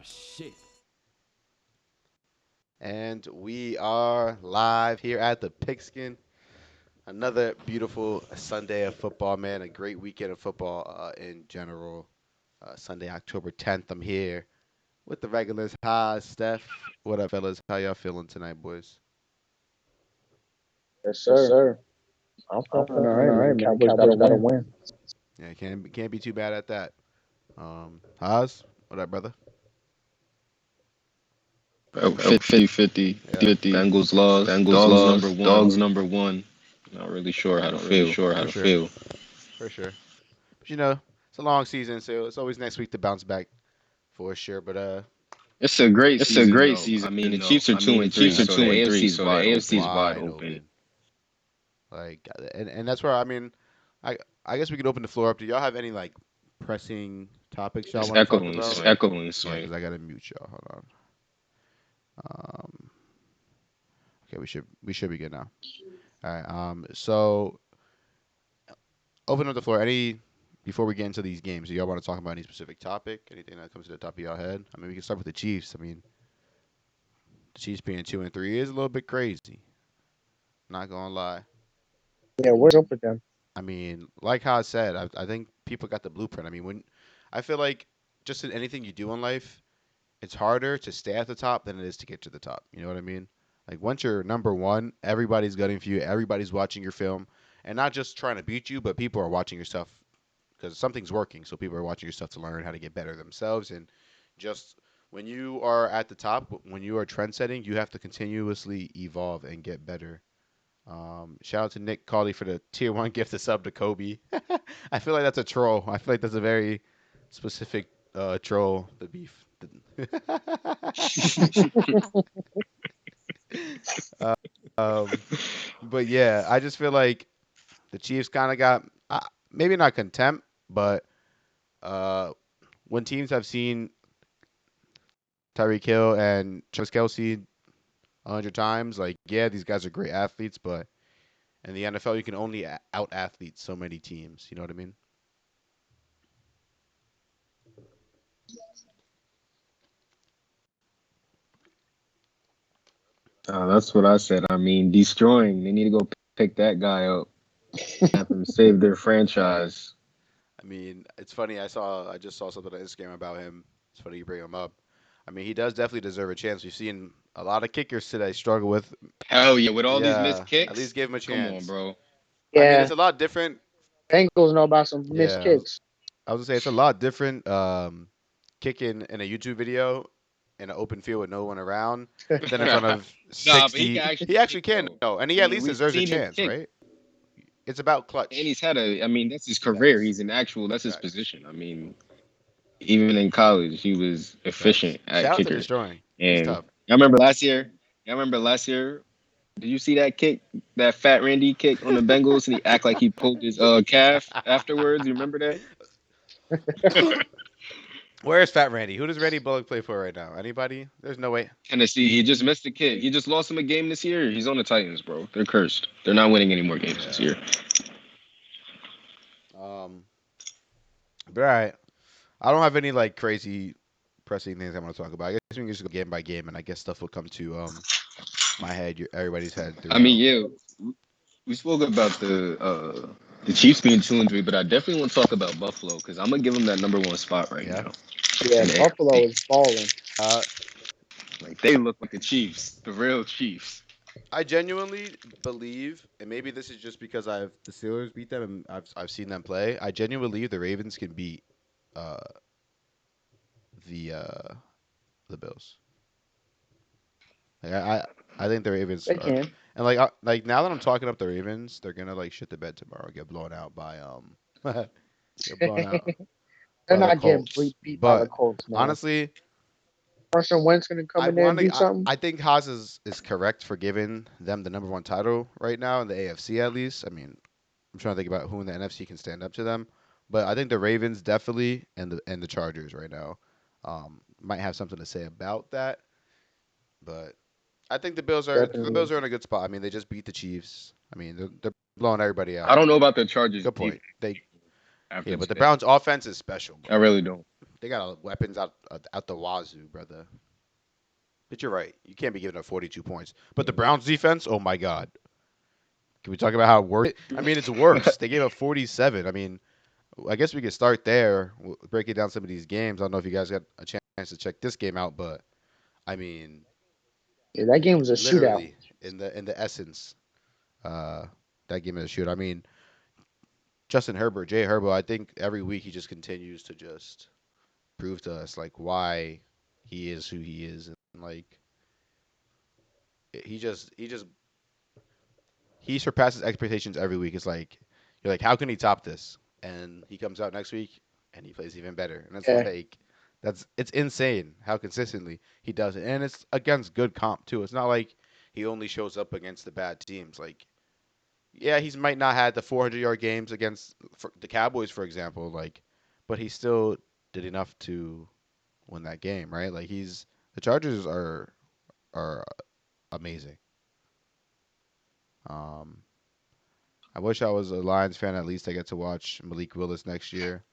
shit. And we are live here at the Pigskin. Another beautiful Sunday of football, man. A great weekend of football in general. Sunday, October 10th. I'm here with the regulars. Hi, Steph. What up, fellas? How y'all feeling tonight, boys? Yes, Yes, sir. sir. I'm I'm feeling all feeling right, all right, man. man. Cowboys got to Cowboys got to win. win. Yeah, can't be too bad at that. Haas, what up, brother? Bro, 50-50. Yeah, Bengals lost. Dogs number one. Dogs number one. Not really sure how to feel. for sure, for sure. But it's a long season, so it's always next week to bounce back for sure. But It's a great yeah, season though. I mean, the Chiefs are 2-3, yeah, so the AFC is wide it's open. wide open. Like, and that's where I I guess we could open the floor up. Do y'all have any like pressing topics y'all It's want to talk echoing, about? Yeah, Sway. because I gotta mute y'all. Hold on. Okay, we should be good now. All right. So open up the floor. Any before we get into these games, do y'all want to talk about any specific topic? Anything that comes to the top of your head? I mean, we can start with the Chiefs. I mean, the Chiefs being 2-3 is a little bit crazy. Not gonna lie. Yeah, what's up with them? I mean, like how I said, I think people got the blueprint. I mean, when I feel like just in anything you do in life, it's harder to stay at the top than it is to get to the top. You know what I mean? Like once you're number one, everybody's gunning for you. Everybody's watching your film, and not just trying to beat you, but people are watching your stuff because something's working. So people are watching your stuff to learn how to get better themselves. And just when you are at the top, when you are trend setting, you have to continuously evolve and get better. Shout out to Nick Cawley for the tier one gift of sub to Kobe. I feel like that's a troll. I feel like that's a very specific troll. The beef. um, but yeah, I just feel like the Chiefs kind of got maybe not contempt, but uh, when teams have seen Tyreek Hill and Travis Kelsey 100 times, like yeah, these guys are great athletes, but in the NFL, you can only out athlete so many teams. You know what I mean? That's what I said. I mean, destroying. They need to go pick that guy up. Have him save their franchise. I mean, it's funny. I just saw something on Instagram about him. It's funny you bring him up. I mean, he does definitely deserve a chance. We've seen a lot of kickers today struggle with. Hell yeah, with all these missed Yeah, at least kicks. give him a Come on, chance. bro. I mean, Yeah, it's a lot different. Bengals know about some missed Yeah, kicks. I was gonna say it's a lot different. Kicking in a YouTube video in an open field with no one around than in front of Nah, but he can 60. actually He actually kick can though. though, and I he at mean, least we've deserves a seen him chance, kick, right? It's about and clutch. he's had a. I mean, that's his career. Facts. He's an actual. That's his Facts. position. I mean, even in college, he was Facts. efficient at Shout out to kicker. destroying. He's And tough. I remember last year. I remember last year. Did you see that kick, that Fat Randy kick on the Bengals, and he act like he pulled his calf afterwards? You remember that? Where is Fat Randy? Who does Randy Bullock play for right now? Anybody? There's no way. Tennessee. He just missed the kick. He just lost him a game this year. He's on the Titans, bro. They're cursed. They're not winning any more games this Yeah. year. Um. But all right. I don't have any like crazy pressing things I want to talk about. I guess we can just go game by game, and I guess stuff will come to my head, everybody's head I mean, throughout. yeah, we spoke about the Chiefs being 2-3, but I definitely want to talk about Buffalo because I'm gonna give them that number one spot right Yeah. now Yeah, in the Buffalo AFC. is balling. Uh, Like they look like the Chiefs, the real Chiefs. I genuinely believe, and maybe this is just because I've the Steelers beat them and I've seen them play. I genuinely believe the Ravens can beat uh the uh the Bills. Like I think the Ravens They are, can. and like now that I'm talking up the Ravens, they're gonna like shit the bed tomorrow, get blown out by get blown out They're by the not getting Colts. beat by the But Colts, man. honestly, Carson Wentz gonna come I in there and want do to. something. I think Haas is correct for giving them the number one title right now in the AFC at least. I mean, I'm trying to think about who in the NFC can stand up to them, but I think the Ravens definitely and the Chargers right now might have something to say about that. But I think the Bills Definitely. are in a good spot. I mean, they just beat the Chiefs. I mean, they're blowing everybody I out. don't know about the Chargers Good defense point. They after Yeah, but the today. Browns' offense is special, I bro. really don't. they got weapons out the wazoo, brother. But you're right. You can't be giving up 42 points. But the Browns defense, oh my god. Can we talk about how worse? I mean, it's worse. They gave up 47. I mean, I guess we could start there, breaking down some of these games. I don't know if you guys got a chance to check this game out, but I mean, Yeah, that game was a shootout. literally in the essence, uh, that game is a shoot. I mean, Justin Herbert, Jay Herbert. I think every week he just continues to just prove to us like why he is who he is, and like he just he surpasses expectations every week. It's like you're like, how can he top this? And he comes out next week and he plays even better. And it's Yeah, like it's insane how consistently he does it. And it's against good comp too. It's not like he only shows up against the bad teams. Like yeah, he's might not had the 400-yard games against the Cowboys, for example. Like, but he still did enough to win that game, right? Like the Chargers are amazing. Um, I wish I was a Lions fan. At least I get to watch Malik Willis next year.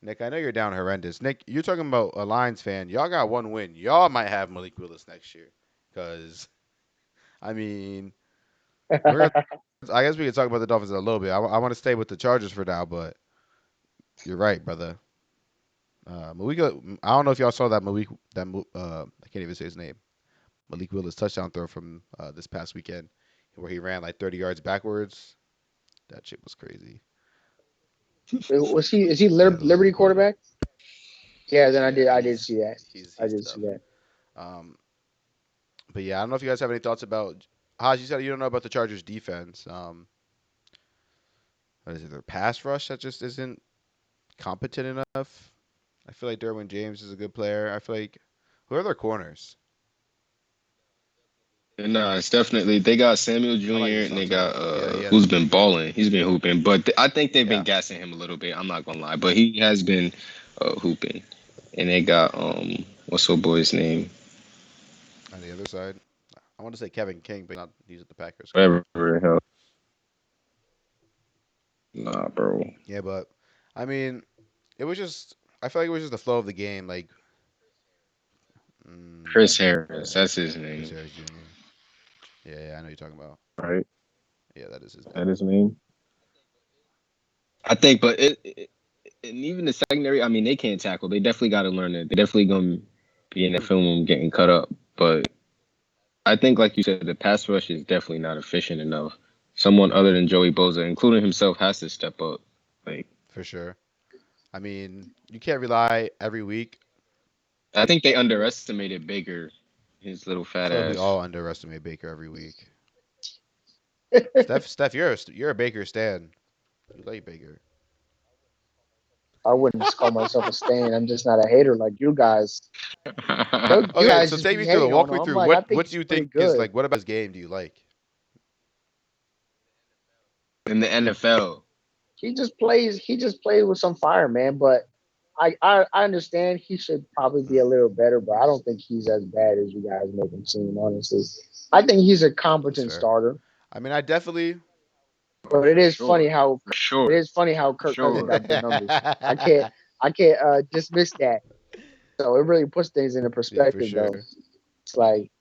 Nick, I know you're down horrendous. Nick, you're talking about a Lions fan. Y'all got one win. Y'all might have Malik Willis next year. Cause I mean, we're gonna. I guess we could talk about the Dolphins in a little bit. I want to stay with the Chargers for now, but you're right, brother. Malik, I don't know if y'all saw that Malik. I can't even say his name. Malik Willis touchdown throw from this past weekend, where he ran like 30 yards backwards. That shit was crazy. was he? Is he Yeah, the Liberty Liberty quarterback. quarterback? Yeah, then Yeah, I did see that. I he's did see tough. that. Um, but yeah, I don't know if you guys have any thoughts about. Haj, you said you don't know about the Chargers defense. What is it? Their pass rush that just isn't competent enough. I feel like Derwin James is a good player. I feel like who are their corners? No, it's definitely they got Samuel I like Jr. and they got Asante. Yeah, he has. who's been balling. He's been hooping, but I think they've been Yeah, gassing him a little bit. I'm not gonna lie, but he has been hooping. And they got what's old boy's name? on the other side. I want to say Kevin King, but not. He's at the Packers Whatever currently. the hell. Nah, bro. Yeah, but I mean, it was just. I feel like it was just the flow of the game. Like, Chris yeah, Harris, that's his Chris name, Harris Jr. Yeah, yeah, I know you're talking about. right? Yeah, that is his That name. his name. I think, but and even the secondary. I mean, they can't tackle. They definitely got to learn it. They definitely gonna be in the film room getting cut up. But I think, like you said, the pass rush is definitely not efficient enough. Someone other than Joey Boza, including himself, has to step up. Like For sure. I mean, you can't rely every week. I think they underestimated Baker, his little I fat feel like we ass. all underestimate Baker every week. Steph, you're a Baker stan. You like Baker. I wouldn't just call myself a stan. I'm just not a hater like you guys. You Okay, guys so just take be me through it. hating on Walk him. me I'm through like, I what think do he's you pretty think is good. like what about his game do you like? In the NFL, He just plays with some fire, man. But I understand he should probably be a little better, but I don't think he's as bad as you guys make him seem, honestly. I think he's a That's competent fair. starter. I mean, I definitely. But for sure, for it sure, is funny how for Kirk Cousins sure. got good numbers. I can't dismiss that. So it really puts things into Yeah, for perspective, sure. though. It's like,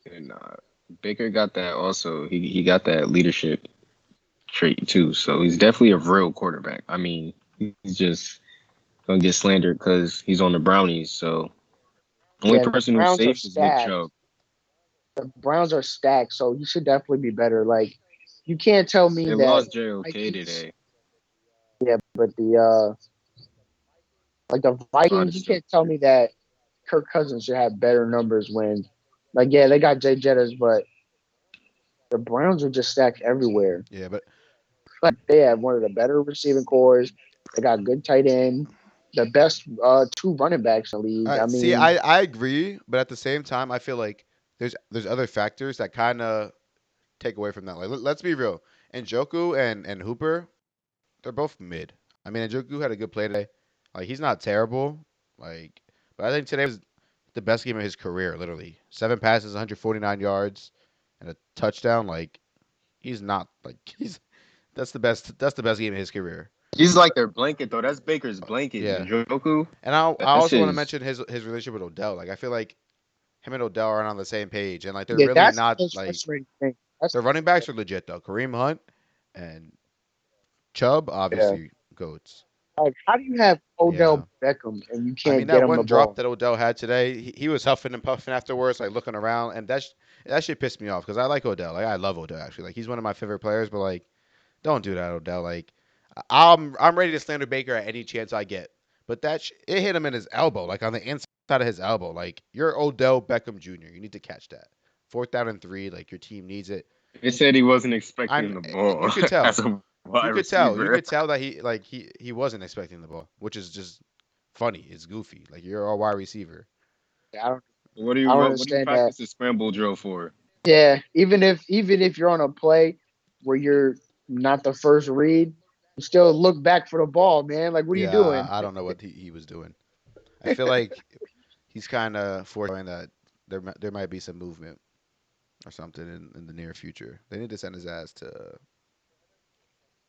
And Baker got that also. He got that leadership trait too. So he's definitely a real quarterback. I mean, he's just gonna get slandered because he's on the Brownies. So only yeah, the person who's Browns are safe is Nick stacked. Chubb. The Browns are stacked, so he should definitely be better. Like, you can't tell me They that lost JOK Vikings, today. yeah, but the A lot Vikings, of you stuff. can't tell me that Kirk Cousins should have better numbers when, like, yeah, they got Jay Jettas, but the Browns are just stacked everywhere. Yeah, but Like, they have one of the better receiving cores. They got good tight end, the best two running backs in the all league. I right. See, mean, I agree, but at the same time, I feel like there's other factors that kind of take away from that. Like, let's be real. Njoku and Hooper, they're both mid. I mean, Njoku had a good play today. Like, he's not terrible. Like, but I think today was the best game of his career. Literally, 7 passes, 149 yards, and a touchdown. Like, he's not like he's that's the best. That's the best game of his career. He's like their blanket though. That's Baker's blanket. Yeah, Njoku. and I That's also want to his. mention his relationship with Odell. Like I feel like him and Odell aren't on the same page, and like they're Yeah, really that's not the most like frustrating thing. That's their running backs are legit though. Kareem Hunt and Chubb yeah. obviously goats. Like, how do you have Yeah. Odell Beckham and you I mean can't get that him the one drop ball? that Odell had today, he was huffing and puffing afterwards, like looking around, and that shit pissed me off because I like Odell. Like I love Odell actually. Like he's one of my favorite players, but like don't do that, Odell. Like I'm ready to slander Baker at any chance I get, but it hit him in his elbow, like on the inside of his elbow. Like you're Odell Beckham Jr. You need to catch that. 4th down and 3, like your team needs it. They said he wasn't expecting I'm. the ball You could as tell. a wide You could tell. You receiver. could tell that he wasn't expecting the ball, which is just funny. It's goofy. Like you're a wide receiver. I don't I don't What do you understand that. practice the scramble drill for? Yeah, even if you're on a play where you're not the first read, you still look back for the ball, man. Like, what are you Yeah, doing? I don't know what he was doing. I feel like he's kind of foreshadowing that there might be some movement or something in the near future. They need to send his ass to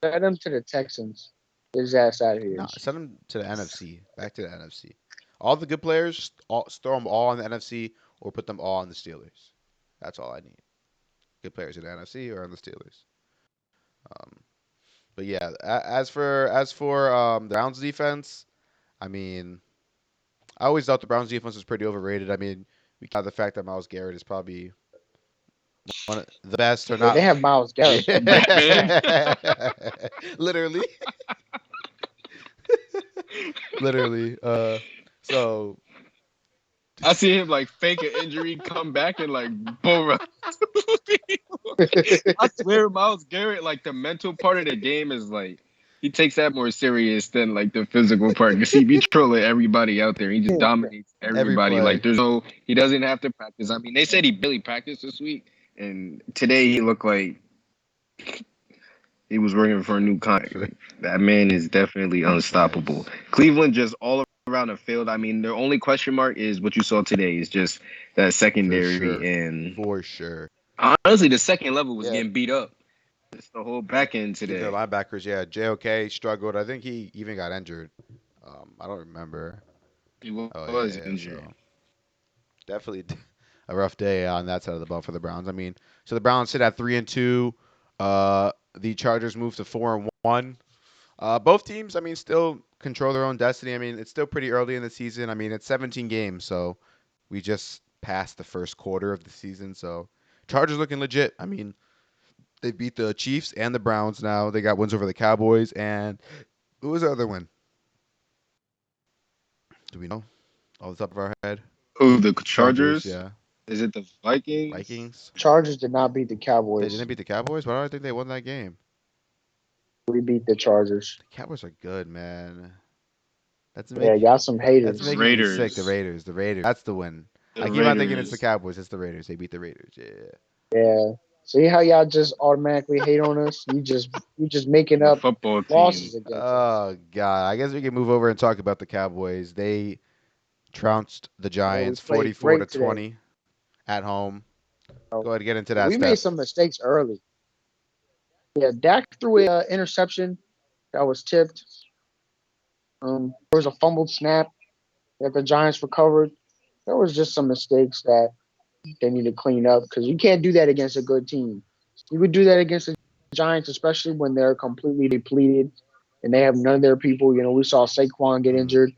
Send him to the Texans. Get his ass out of here. no, send him to the NFC. Back to the NFC. All the good players, throw them all in the NFC or put them all on the Steelers. That's all I need. Good players in the NFC or on the Steelers. Um, but yeah, as for the Browns defense, I mean, I always thought the Browns defense was pretty overrated. I mean, we count the fact that Miles Garrett is probably one of the best or Yeah, not. they have Miles Garrett. Yeah, Batman. literally, literally. So I see him like fake an injury, come back and like bull. I swear, Miles Garrett, like the mental part of the game is like he takes that more serious than like the physical part. Because he be trolling everybody out there. He just dominates every everybody. Like play, he doesn't have to practice. I mean, they said he barely practiced this week, and today he looked like he was working for a new contract. Like, that man is definitely unstoppable. facts Cleveland just all around the field. I mean, their only question mark is what you saw today is just that for secondary sure, and for sure. honestly, the second level was Yeah, getting beat up. It's the whole back end Their today. linebackers, yeah, JOK struggled. I think he even got injured. I don't remember. He Oh was yeah, injured. so definitely a rough day on that side of the ball for the Browns. I mean, so the Browns sit at 3-2. The Chargers move to 4-1. Both teams, I mean, still control their own destiny. I mean, it's still pretty early in the season. I mean, it's 17 games, so we just passed the first quarter of the season. So Chargers looking legit. I mean, they beat the Chiefs and the Browns now. They got wins over the Cowboys and who was the other win? Do we know? Off the top of our head? Oh, the Chargers, Chargers? yeah. Is it the Vikings? Vikings. Chargers did not beat the They Cowboys. didn't beat the Cowboys. Why do I think they won that game? We beat the Chargers. The Cowboys are good, man. That's Yeah, make got some that's haters. making me sick. The Raiders. Raiders. The Raiders. That's the win. The I keep on thinking it's the Raiders. Cowboys. It's the Raiders. They beat the Raiders. Yeah. Yeah. See how y'all just automatically hate on us? You just making The up football losses team. against us. Oh God. I guess we can move over and talk about the Cowboys. They trounced the Yeah, we Giants played 44 to great today. 20 at home. So, Go ahead and get into yeah, that, we made Steph. some mistakes early. Yeah, Dak threw a interception that was tipped. There was a fumbled snap that the Giants recovered. There was just some mistakes that they need to clean up because you can't do that against a good team. You would do that against the Giants, especially when they're completely depleted and they have none of their people. We saw Saquon get Mm, injured,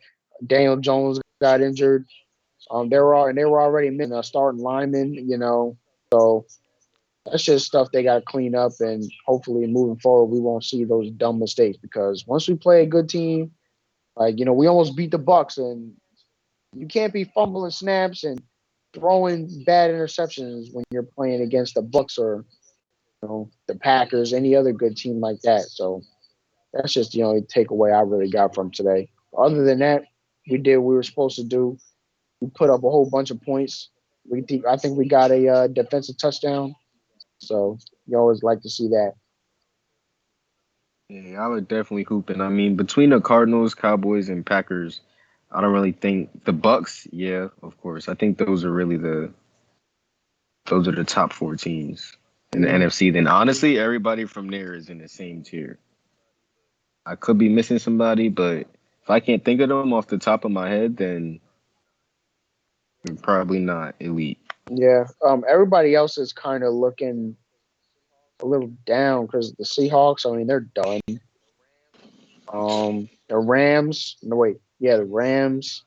Daniel Jones got injured. They were already missing a starting lineman. So that's just stuff they got to clean up, and hopefully moving forward we won't see those dumb mistakes because once we play a good team, like we almost beat the Bucks, and you can't be fumbling snaps and throwing bad interceptions when you're playing against the Bucks or the Packers, any other good team like that. So that's just the only takeaway I really got from today. Other than that, we did what we were supposed to do. We put up a whole bunch of points. I think we got a defensive touchdown. So you always like to see that. Yeah, I would definitely hoop. And I mean, between the Cardinals, Cowboys, and Packers, I don't really think the Bucks. Yeah, of course. I think those are the top four teams in the Mhm. NFC. Then honestly, everybody from there is in the same tier. I could be missing somebody, but if I can't think of them off the top of my head, then probably not elite. Yeah. Everybody else is kind of looking a little down because the Seahawks. I mean, they're done. The Rams. No wait. Yeah, the Rams.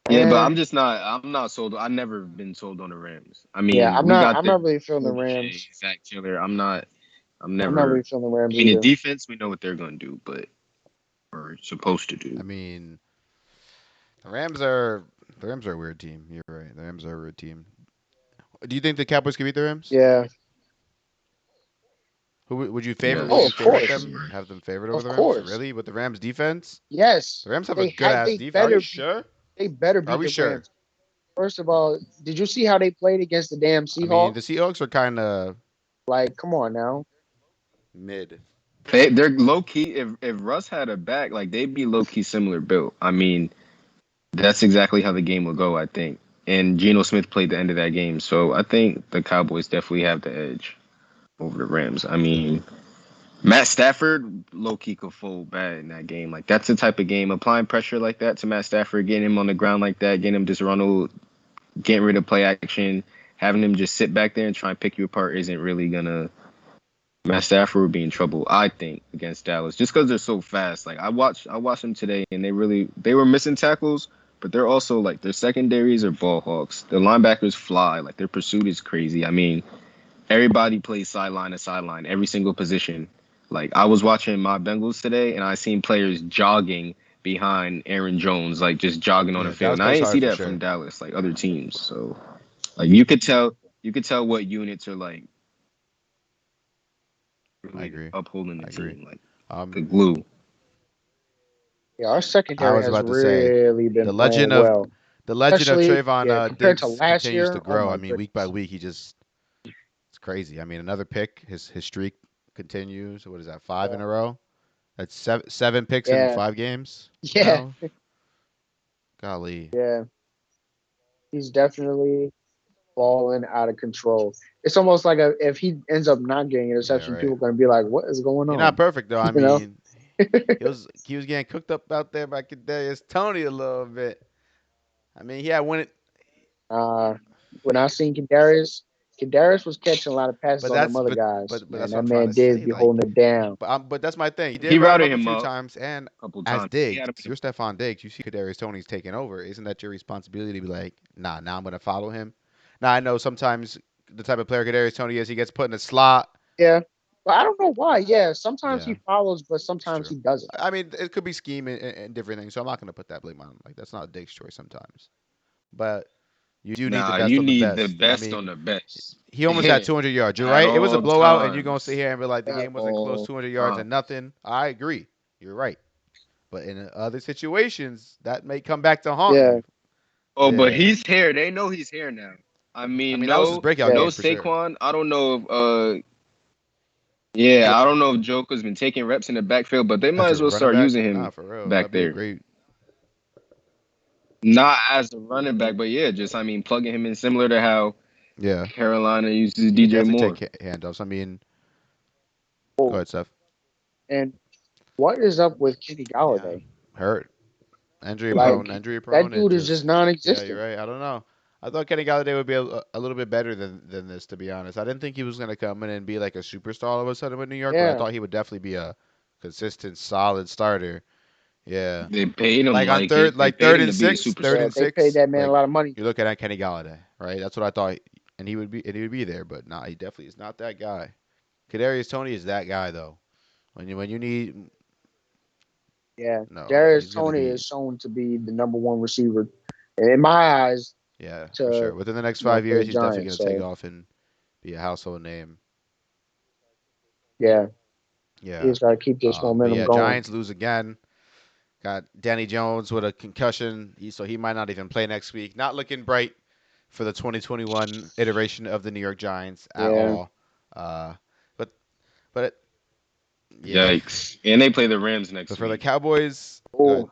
Yeah, but Eh, I'm not sold. I've never been sold on the Rams. I yeah, mean, I'm we not. got I'm their not really feeling the OBJ, Rams. Zach Taylor. I'm I'm not never. really feeling the I Rams mean, the either. defense we know what they're gonna do, but or supposed to I do. mean, the Rams are the Rams are a weird team. You're right. The Rams are a weird team. Do you think the Cowboys can beat the Rams? Yeah. Who would you favor? Would Oh, you Yes, of favorite for course. them? sure. Have them favored over Of the Rams? course. Really? With the Rams defense? Yes. The Rams have a good ass They defense. Are you better beat. sure? They better Are beat we the sure? Rams. First of all, did you see how they played against the damn I mean, the Seahawks? Seahawks are kind of Like, come on now. mid. They're low key. If Russ had a back, like they'd be low key similar built. I mean, that's exactly how the game will go. I think. And Geno Smith played the end of that game, so I think the Cowboys definitely have the edge over the Rams. I mean, Matt Stafford low key could fold bad in that game. Like that's the type of game applying pressure like that to Matt Stafford, getting him on the ground like that, getting him disgruntled, getting rid of play action, having him just sit back there and try and pick you apart isn't really gonna. Matt Stafford would be in trouble, I think, against Dallas, just because they're so fast. Like I watched them today, and they were missing tackles, but they're also like their secondaries are ball hawks. The linebackers fly, like their pursuit is crazy. I mean, everybody plays sideline to sideline, every single position. Like I was watching my Bengals today, and I seen players jogging behind Aaron Jones, like just jogging on the Yeah, field. Dallas And I plays didn't see hard for that from sure. Dallas, like other teams. So like you could tell what units are like I really agree. upholding the I agree. team, like the Um, glue. Yeah, our I secondary was has about to say really been the playing legend of well. the legend of Especially, Trayvon yeah, compared to Diggs last continues to year. Oh grow. I my mean, week by goodness. week, it's crazy. I mean, another pick. His streak continues. What is that? Five Yeah. in a row. That's seven picks in Yeah. 5 games Yeah. now. Golly. Yeah. He's definitely falling out of control. It's almost like if he ends up not getting Yeah, interception, people right. are going to be like, "What is going He's not on?" perfect though. I You know. mean, he was getting cooked up out there by Kadarius Tony a little bit. I mean, he had one, Uh, when I seen Kadarius was catching a lot of passes but on them that's other guys. but Man, that's what that I'm trying man to did say. be Like, holding it down. but that's my thing. He did He run him routed up a him few up times, and a couple as times. He had him. Diggs, you're Stephon Diggs. You see Kadarius Tony's taking over. Isn't that your responsibility to be like, nah, now I'm gonna follow him? Now I know sometimes the type of player Kadarius Tony is, he gets put in a slot. Yeah, but I don't know why. Yeah, sometimes Yeah, he follows, but it's sometimes true. he doesn't. I mean, it could be scheme and different things. So I'm not gonna put that blame on him. Like that's not Diggs' choice sometimes. But you do need the Nah, best you on the need the best. I best on mean, the best he almost had 200 yards. You're at right. It was a all blowout, and you're gonna sit times. here and be like, the At game wasn't close. all 200 yards and times. nothing. I agree. You're right. But in other situations, that may come back to haunt Yeah, you. Oh, but Yeah. he's here. They know he's here now. I I mean, mean, that was his breakout no yeah, game for sure. Saquon. I don't know if yeah, I don't know if Joker's been taking reps in the backfield, but they might As a as well running start back, using nah, him for real, back that'd be a there. great. Not as a running back, but yeah, just I mean plugging him in similar to how Yeah, Carolina uses he could DJ definitely Moore. take handoffs. I mean, go oh, ahead, Steph. and what is up with Kenny Yeah, Galladay? hurt, Like injury that prone. It dude is just just, yeah, you're non-existent. right. I don't know. I thought Kenny Galladay would be a little bit better than this, to be honest. I didn't think he was gonna come in and be like a superstar all of a sudden with New York, but I Yeah, thought he would definitely be a consistent, solid starter. Yeah. They paid him Like on like it. third, They like paid third him and to be a six, third yeah. superstar. and They paid six. that man a Like lot of money. you're looking at Kenny Galladay, right? That's what I thought, and he would be there. But nah, he definitely is not that guy. Kadarius Tony is that guy though. When you need, Yeah, no, Darius he's gonna Tony be, is shown to be the number one receiver in my eyes yeah, for to sure. Within the next 5 for the years, he's definitely Giants. gonna take So off and be a household name. yeah, he Yeah. just got to keep this But momentum yeah, going. Giants lose again. Got Danny Jones with a concussion, so he might not even play next week. Not looking bright for the 2021 iteration of the New York Giants at Yeah. all. Uh, but but yeah, Yikes! And they play the Rams but next for the week. Cowboys, good. Oh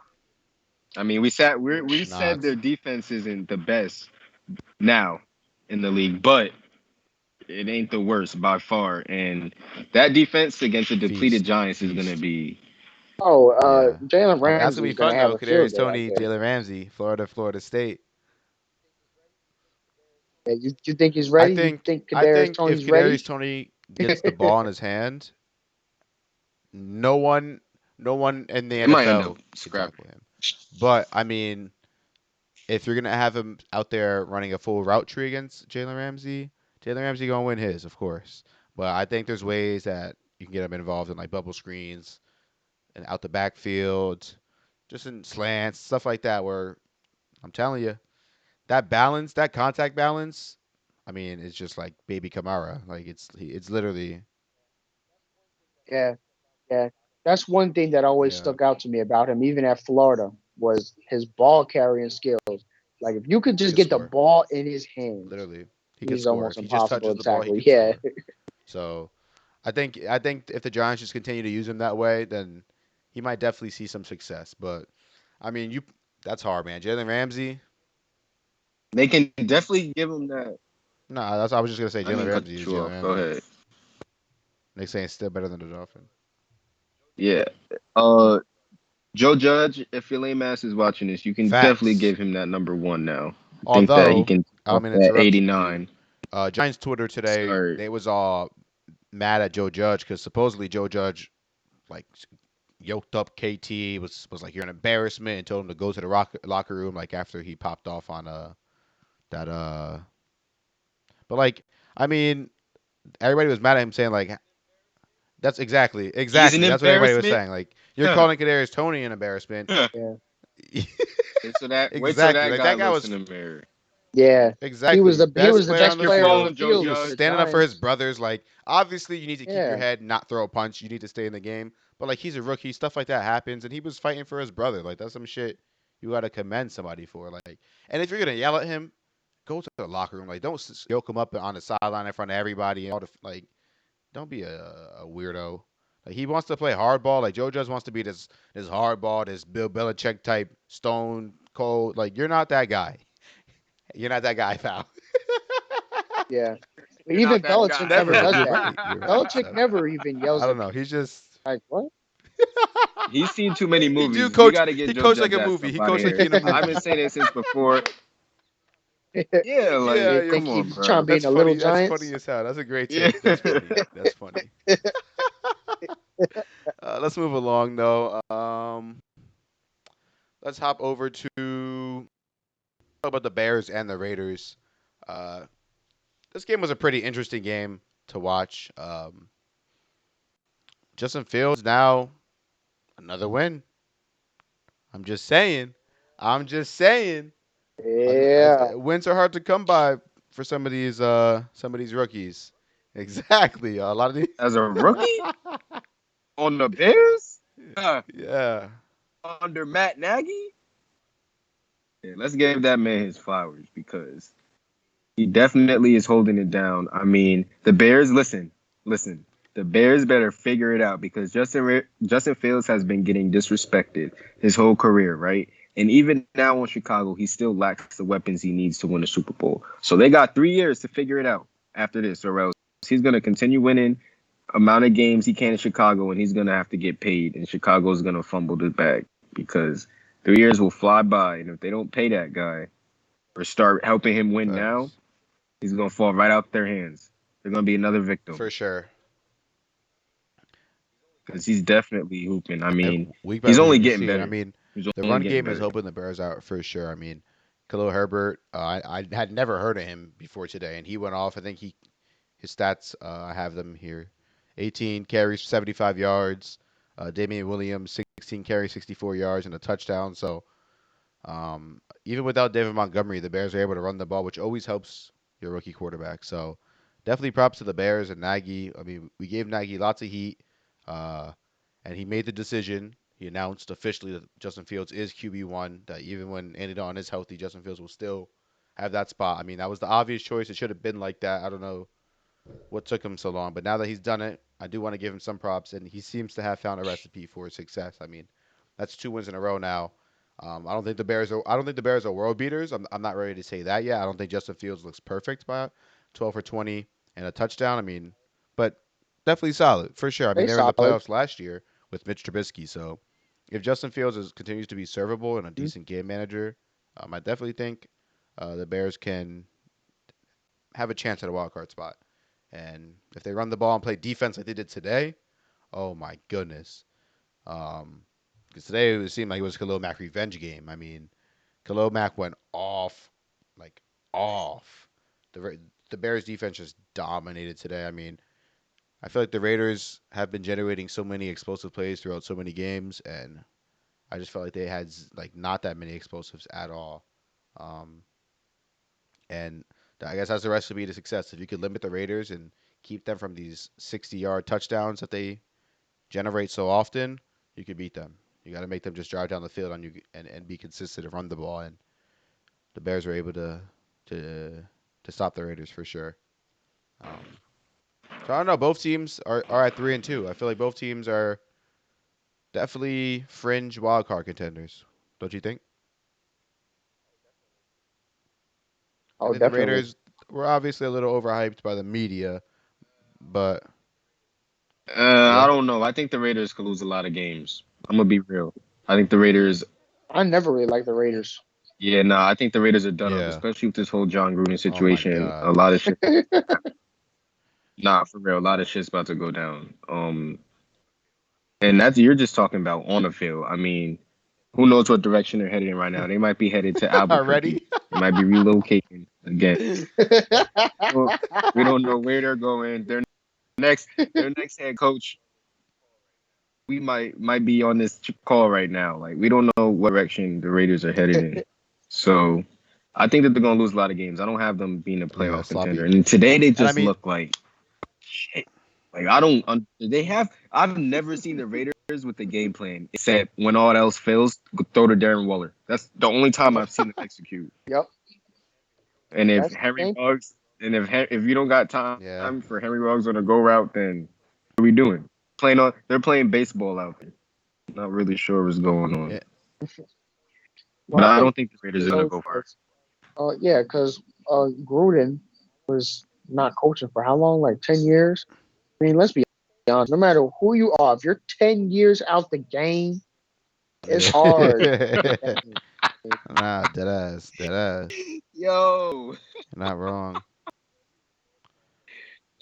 I mean, we Nah, said it's their defense isn't the best now in the league, but it ain't the worst by far. And that defense against a depleted feast, Giants is gonna feast. be Oh, Yeah. Jalen That's gonna Ramsey be is gonna fun have though. a field Kadarius day out Tony, there. Jalen Ramsey, Florida State. Yeah, you think he's I ready? You think think I Kadarius think if Tony's ready? Kadarius Tony gets the ball in his hand, no one no one in the They might end up NFL can scrapping. tackle him. But I mean, if you're gonna have him out there running a full route tree against Jalen Ramsey gonna win his, of course. But I think there's ways that you can get him involved in like bubble screens and out the backfield, just in slants, stuff like that. Where I'm telling you, that balance, that contact balance, I mean, it's just like baby Kamara. Like it's literally Yeah, yeah. That's one thing that always yeah. stuck out to me about him, even at Florida, was his ball carrying skills. Like if you could He just could get the score. ball in his hands, Literally, he could he's score. almost If he just impossible touches to the ball, he tackle. could Yeah, score. So I think if the Giants just continue to use him that way, then he might definitely see some success. But I mean, you that's hard, man. Jalen Ramsey. They can definitely give him that. Nah, that's I was just gonna say I Jalen didn't cut Ramsey is you Jalen off. Go Ramsey. ahead. They saying it's still better than the Dolphins. Yeah. Uh, Joe Judge, if your lame ass is watching this, you can definitely Facts. give him that number one now. I think that he Although can I off don't mean to that interrupt you, 89. Giants Twitter today Start. they was all mad at Joe Judge because supposedly Joe Judge like yoked up KT was like you're an embarrassment and told him to go to the locker room like after he popped off on that but like I mean everybody was mad at him saying like that's He's an exactly that's what everybody was embarrassment. saying like you're calling Kadarius Tony an embarrassment. yeah, Wait till Exactly, that like guy that guy looks in was the mirror. yeah. exactly He best was the player best on the Keep player on the field. calling Joe He field was for the Judge. standing up for his Giants. brothers. Like obviously you need to keep your Yeah, head, not throw a punch. You need to stay in the game. But like he's a rookie, stuff like that happens, and he was fighting for his brother. Like that's some shit you got to commend somebody for. Like, and if you're gonna yell at him, go to the locker room. Like don't yoke him up on the sideline in front of everybody and all the like. Don't be a weirdo. Like he wants to play hardball. Like Joe Judge wants to be this hardball, this Bill Belichick type stone cold. Like you're not that guy. You're not that guy, pal. yeah. But You're not even that Belichick guy. never Never. does You're that. right. You're right. Belichick never even I yells don't at know. people. He's just Like what? He's seen too many he do movies. We coach. got to get He Joe coached like Judge a ass movie. up He out of coached like here. he in a I've been movie. saying it since before. Yeah, Yeah, like, you're. Think come on, he's trying to bro. be in That's the Little funny. That's funny Giants? as hell. That's a great Yeah. take. That's funny. That's funny. Let's move along though. Let's hop over to talk about the Bears and the Raiders. Uh, this game was a pretty interesting game to watch. Justin Fields now another win. I'm just saying. I'm just saying. Yeah, Wins are hard to come by for some of these rookies. Exactly. A lot of these. As a rookie on the Bears, Yeah. under Matt Nagy. Yeah, let's give that man his flowers because he definitely is holding it down. I mean, the Bears. Listen. The Bears better figure it out because Justin Fields has been getting disrespected his whole career, right? And even now in Chicago, he still lacks the weapons he needs to win a Super Bowl. So they got 3 years to figure it out after this, or else he's going to continue winning amount of games he can in Chicago, and he's going to have to get paid, and Chicago's going to fumble the bag because 3 years will fly by, and if they don't pay that guy or start helping him win now, Facts. he's going to fall right out their hands. They're going to be another For victim sure. because he's definitely hooping. I And mean, week by he's week, only you getting see it. I better. mean, He's the only run getting game is better. helping the Bears out for sure. I mean, Khalil Herbert, I had never heard of him before today, and he went off. I think his stats, I have them here: 18 carries, 75 yards. Damian Williams, 16 carries, 64 yards, and a touchdown. So even without David Montgomery, the Bears are able to run the ball, which always helps your rookie quarterback. So definitely props to the Bears and Nagy. I mean, we gave Nagy lots of heat, uh, and he made the decision. He announced officially that Justin Fields is QB1. That even when Andy Dalton is healthy, Justin Fields will still have that spot. I mean, that was the obvious choice. It should have been like that. I don't know what took him so long, but now that he's done it, I do want to give him some props, and he seems to have found a recipe for success. I mean, that's 2 wins in a row now. I don't think the Bears are. I don't think the Bears are world beaters. I'm not ready to say that yet. I don't think Justin Fields looks perfect by 12 for 20 and a touchdown. I mean, but definitely solid for sure. I mean, they they were in the solid. playoffs last year with Mitch Trubisky, so if Justin Fields continues to be servable and a Mhm. decent game manager, I definitely think the Bears can have a chance at a wild card spot. And if they run the ball and play defense like they did today, oh my goodness. Um, because today it seemed like it was a Khalil Mack revenge game. I mean, Khalil Mack went off, like off. The Bears defense just dominated today. I mean, I feel like the Raiders have been generating so many explosive plays throughout so many games, and I just felt like they had like not that many explosives at all. Um, and I guess that's the recipe to success. If you could limit the Raiders and keep them from these 60-yard touchdowns that they generate so often, you could beat them. You got to make them just drive down the field on you and be consistent and run the ball. And the Bears were able to to stop the Raiders for sure. Um, so I don't know. Both teams are at 3-2. I feel like both teams are definitely fringe wild card contenders. Don't you think? I Oh, think the definitely. Raiders were obviously a little overhyped by the media, but I yeah, don't know. I think the Raiders could lose a lot of games. I'm gonna be real. I think the Raiders. I never really liked the Raiders. Yeah, nah. I think the Raiders are done up, yeah. especially with this whole John Gruden Oh my situation. A God. lot of shit. Nah, for real. A lot of shit's about to go down. And that's you're just talking about on the field. I mean, who knows what direction they're headed in right now? They might be headed to Albuquerque. Already? They might be relocating again. Well, we don't know where they're going. Next, their next head coach, we might be on this call right now. Like we don't know what direction the Raiders are headed in. So I think that they're gonna lose a lot of games. I don't have them being a Yeah, playoff contender. sloppy. And today they And I just mean, look like shit. Like I don't. They have. I've never seen the Raiders with a game plan except when all else fails, throw to Darren Waller. That's the only time Yep. I've seen them execute. Yep. And if That's the Henry thing. Ruggs, and if you don't got time yeah. for Henry Ruggs on a go route, then what are we doing? They're playing baseball out there. Not really sure what's going on, Yeah. but Well, I I think don't think the Raiders are gonna so go far. because yeah, because Gruden was not coaching for how long? Like 10 years. I mean, let's be honest. No matter who you are, if you're 10 years out the game, it's Yeah. hard to get back in. Nah, dead ass. Dead ass. Yo, You're not wrong.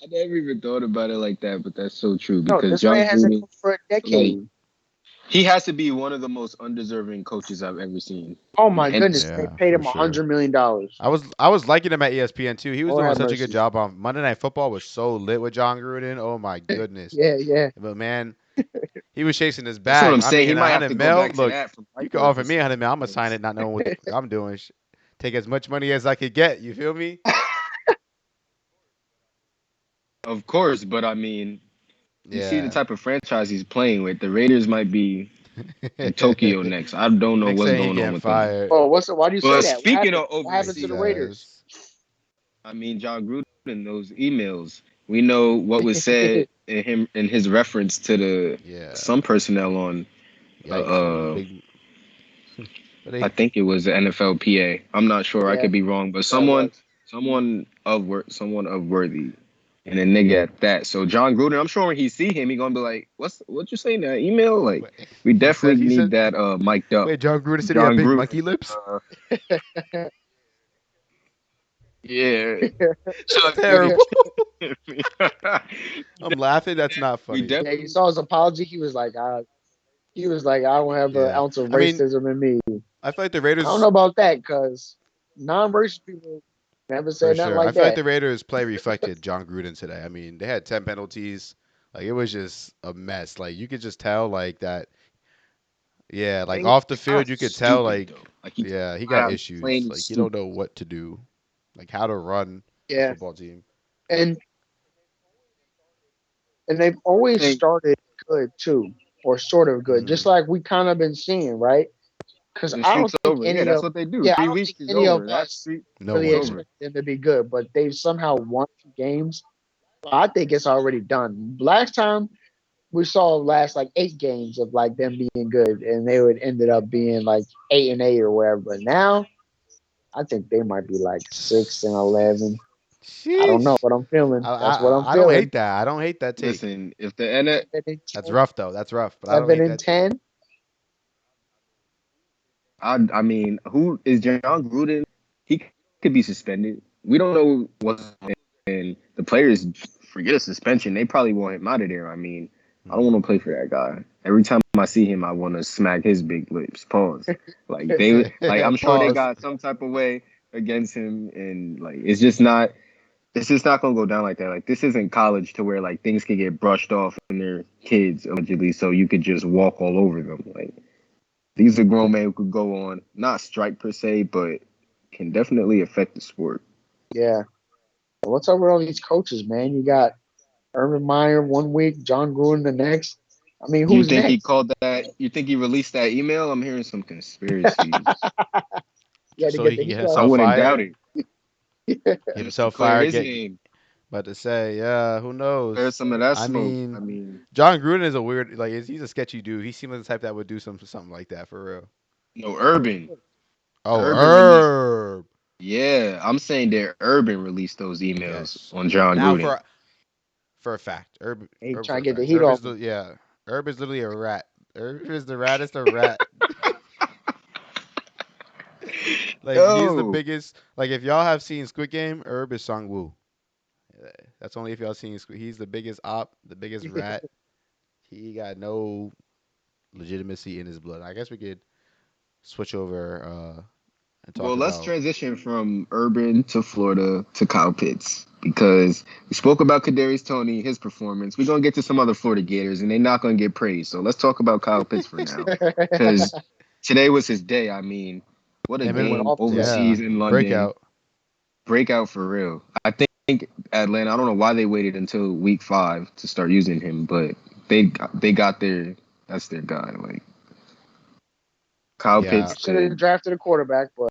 I never even thought about it like that, but that's so true No, because this John man hasn't Gruden, coached for a like, decade. he has to be one of the most undeserving coaches I've ever seen. Oh my And goodness, they Yeah, paid for him a sure. hundred million dollars. I was liking him at ESPN too. He was Lord doing have such a good mercy. job on Monday Night Football. Was so lit with John Gruden. Oh my goodness. Yeah, yeah. But man, he was chasing his that's what bag. I'm I saying. mean, He a might have hundred to go mil. back to Look, that from you right can there offer for me a hundred mil. I'm gonna sign because it, not knowing what the fuck I'm doing. Take as much money as I could get. You feel me? of course, but I mean, you see the Yeah. type of franchise he's playing with. The Raiders might be in Tokyo next. I don't know Nick what's saying he going on getting with them. fired. Oh, why do you say But that? What speaking happened? of What happened to Nick's the overseas, Raiders? ass. I mean John Gruden, those emails. We know what was said in his reference to the Yeah. some personnel on Yikes. uh Big. But I they. think it was the NFLPA. I'm not sure. I Yeah, could be wrong, but yeah, it was. someone of worthy, and a nigga at that. So John Gruden, I'm sure when he see him, he gonna be like, what you say in that email?" Like, Wait, we he said. definitely He need said. that mic'd up. Wait, John Gruden said he had John big Gruden. monkey lips. Uh, yeah. That's So terrible. we I'm laughing. That's not we funny. Yeah, you definitely saw his apology. He was like, I don't have an Yeah. ounce of I mean, racism in me. I feel like the I don't know Raiders, about that because non-racist people never for said nothing sure. I like feel like that. the Raiders play reflected John Gruden today. I mean, they had 10 penalties. Like, it was just a mess. Like, you could just tell, like, that. Yeah, like, think off the it's kind field, of you could tell, stupid like, though. Like he just yeah, he got flat out issues. plain and Like, you don't stupid. know what to do, like, how to run a Yeah, football team. and they've I always think started good too, or sort of good, Hmm. just like we kind of been seeing, right? Because the I don't streak's think over. Yeah, any that's of what they do. yeah, I Three don't weeks think is any of over. That us streak No really is one. over. expect them to be good, but they've somehow won games. I think it's already done. Last time we saw last like 8 games of like them being good, and they would ended up being like 8-8 or whatever. But now I think they might be like 6-11. I don't know Sheesh. what I'm feeling. I, That's what I'm I don't hate feeling. that. I don't hate that take. Listen, if the N 7 and That's 10, rough, though. That's rough, but I don't 7 hate and that take. 10. I mean, who is John Gruden? He could be suspended. We don't know what's and the players forget a suspension. They probably want him out of there. I mean, I don't Mm. want to play for that guy. Every time I see him, I want to smack his big lips. Pause. Like they like I'm sure they Pause. got some type of way against him, and like it's just not gonna go down like that. Like this isn't college to where like things can get brushed off and they're kids allegedly, so you could just walk all over them. Like these are grown men who could go on, not strike per se, but can definitely affect the sport. Yeah. What's up with all these coaches, man? You got Urban Meyer 1 week, John Gruden the next. I mean, You who's think he next? called that? You think he released that email? I'm hearing some conspiracies. You had Just to so get he the can get heat I off. himself wouldn't doubt fired. it. Yeah. Get Just to himself clear fired. his Get name, about to say, yeah. Who clear knows? some of that I smoke. I mean, mean, John Gruden is a weird. Like, he's a sketchy dude. He seems like the type that would do something like that for real. no, Urban. Oh, Urban released. Herb. Yeah, I'm saying that Urban released those emails Yes. on John Now Gruden. for a fact, He Herb for trying a to get the fact. heat Herb is off the him. yeah. Herb is literally a rat. Herb is the rattest of rat. Like he's the Yo, biggest. Like if y'all have seen Squid Game, Herb is Sung Woo. That's only if y'all seen Squid. He's the biggest op, the biggest rat. He got no legitimacy in his blood. I guess we could switch over and well, talk let's about. transition from Urban to Florida to Kyle Pitts because we spoke about Kadarius Toney, his performance. We're gonna get to some other Florida Gators, and they're not gonna get praised. So let's talk about Kyle Pitts for now, because today was his day. I mean, what a Him He went and game off today. yeah, overseas in London, breakout. breakout for real. I think Atlanta. I don't know why they waited until week 5 to start using him, but they got their that's their guy. Like Kyle Yeah, Pitts Should have could. drafted a quarterback, but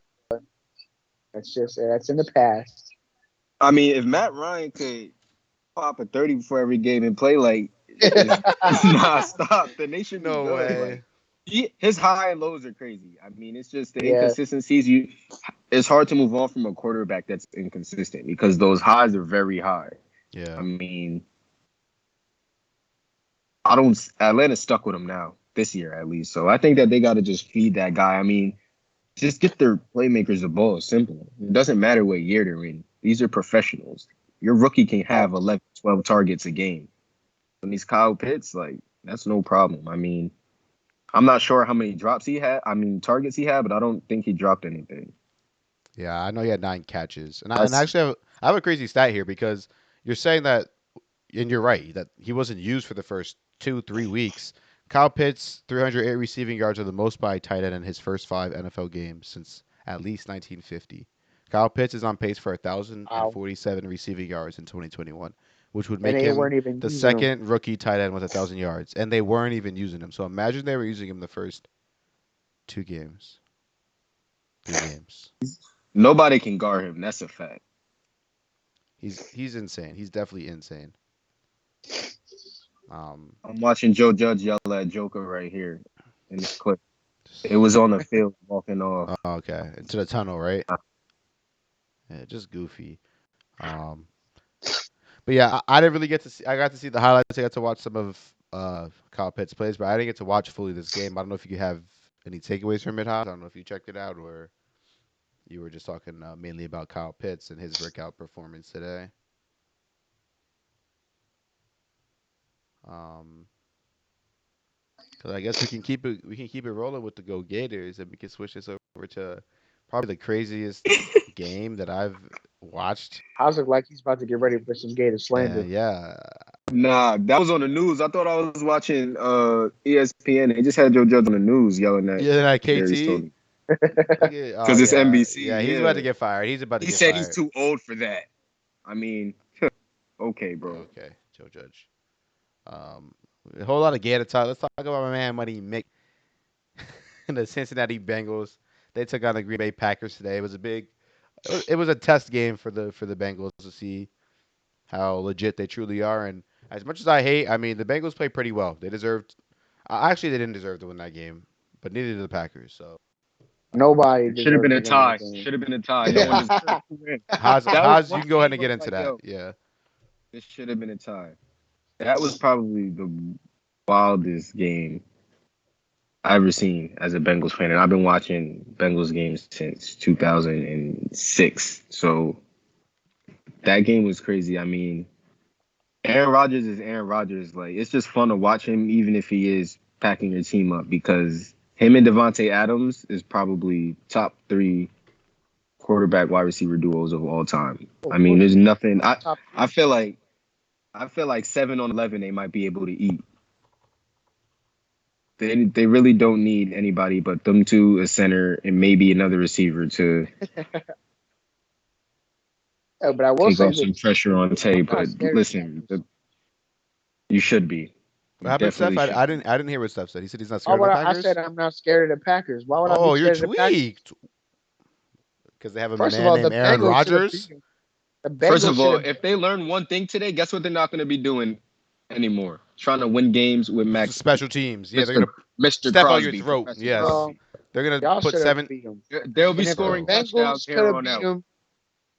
that's in the past. I mean, if Matt Ryan could pop a 30 before every game and play like it's not stop, then they should be no good. way. Like his high and lows are crazy. I mean, it's just the Yeah, inconsistencies. It's hard to move on from a quarterback that's inconsistent because those highs are very high. I Yeah, mean, I don't. Atlanta's stuck with him now this year at least, so I think that they got to just feed that guy. I mean, just get their playmakers the ball. Simple. It doesn't matter what year they're in. These are professionals. Your rookie can have facts. 11, 12 targets a game. When he's Kyle Pitts, like that's no problem. I mean, I'm not sure how many drops he had. I mean, targets he had, but I don't think he dropped anything. yeah. I know he had 9 catches, and That's actually I have a crazy stat here because you're saying that, and you're right that he wasn't used for the first 2 3 weeks. Kyle Pitts 308 receiving yards are the most by a tight end in his first 5 NFL games since at least 1950. Kyle Pitts is on pace for Wow. 1,047 receiving yards in 2021, which would And make they him weren't even the using him. second rookie tight end with 1,000 yards, and they weren't even using him. So imagine they were using him the first 2 games, 3 games. nobody can guard him. That's a fact. He's insane. He's definitely insane. Um, I'm watching Joe Judge yell at Joker right here in this clip. It just, was on the field walking off. oh, okay, into the tunnel, right? Yeah, just goofy. Um, but yeah, I didn't really get to see. I got to see the highlights. I got to watch some of Kyle Pitts plays, but I didn't get to watch fully this game. I don't know if you have any takeaways from it, Haas. I don't know if you checked it out or you were just talking mainly about Kyle Pitts and his breakout performance today. Um, because I guess we can keep it rolling with the Go Gators, and we can switch this over to probably the craziest game that I've watched. How's it like he's about to get ready for some Gator slander? And yeah, Nah, that was on the news. I thought I was watching ESPN. They just had Joe Judge on the news yelling at yeah, that Kadarius KT. Toney Oh because it's yeah, NBC. yeah. He's about to Yeah, get fired. He's about to he get said he's fired. too old for that. I mean, okay, bro. Okay, Joe Judge. Um, a whole lot of Gator talk. Let's talk about my man Money Mick and the Cincinnati Bengals. They took on the Green Bay Packers today. It was a big. It was a test game for the Bengals to see how legit they truly are. And as much as I hate, I mean, the Bengals played pretty well. They deserved. Actually, they didn't deserve to win that game, but neither did the Packers. So, Nobody It should have been deserved to a win that tie. game. Should have been a tie. No one deserved to win. That was Haas, you one can go ahead game and where get it's into like, that. yo, Yeah. this should have been a tie. That was probably the wildest game. I've ever seen as a Bengals fan, and I've been watching Bengals games since 2006. So that game was crazy. I mean, Aaron Rodgers is Aaron Rodgers. Like it's just fun to watch him, even if he is packing your team up, because him and Devontae Adams is probably top three quarterback wide receiver duos of all time. Oh, I mean, there's nothing. top I feel like 7 on 11 they might be able to eat. They really don't need anybody but them two, a center, and maybe another receiver to but I will take say off this: some pressure on Tay. I'm not But scared of the listen, Packers. you should be. What You happened, Steph? definitely I, should I be. didn't I didn't hear what Steph said. He said he's not Why scared of would the I said Packers. I'm not scared of the Packers. Why would I be Oh, you're scared of the Packers? tweaked because they have a First of man all, named the Aaron Bengals should have beat Rodgers. them. The First Bengals of should all, have. if they learn one thing today, guess what they're not going to be doing anymore? Trying to win games with Special teams. Yeah, they're Mr. gonna Mr. step on your Crosby, throat. Professor Yes, Well, Crosby. they're gonna y'all put should have seven. beat them. They'll be And if the Bro, scoring touchdowns Bengals could here have on beat out. them,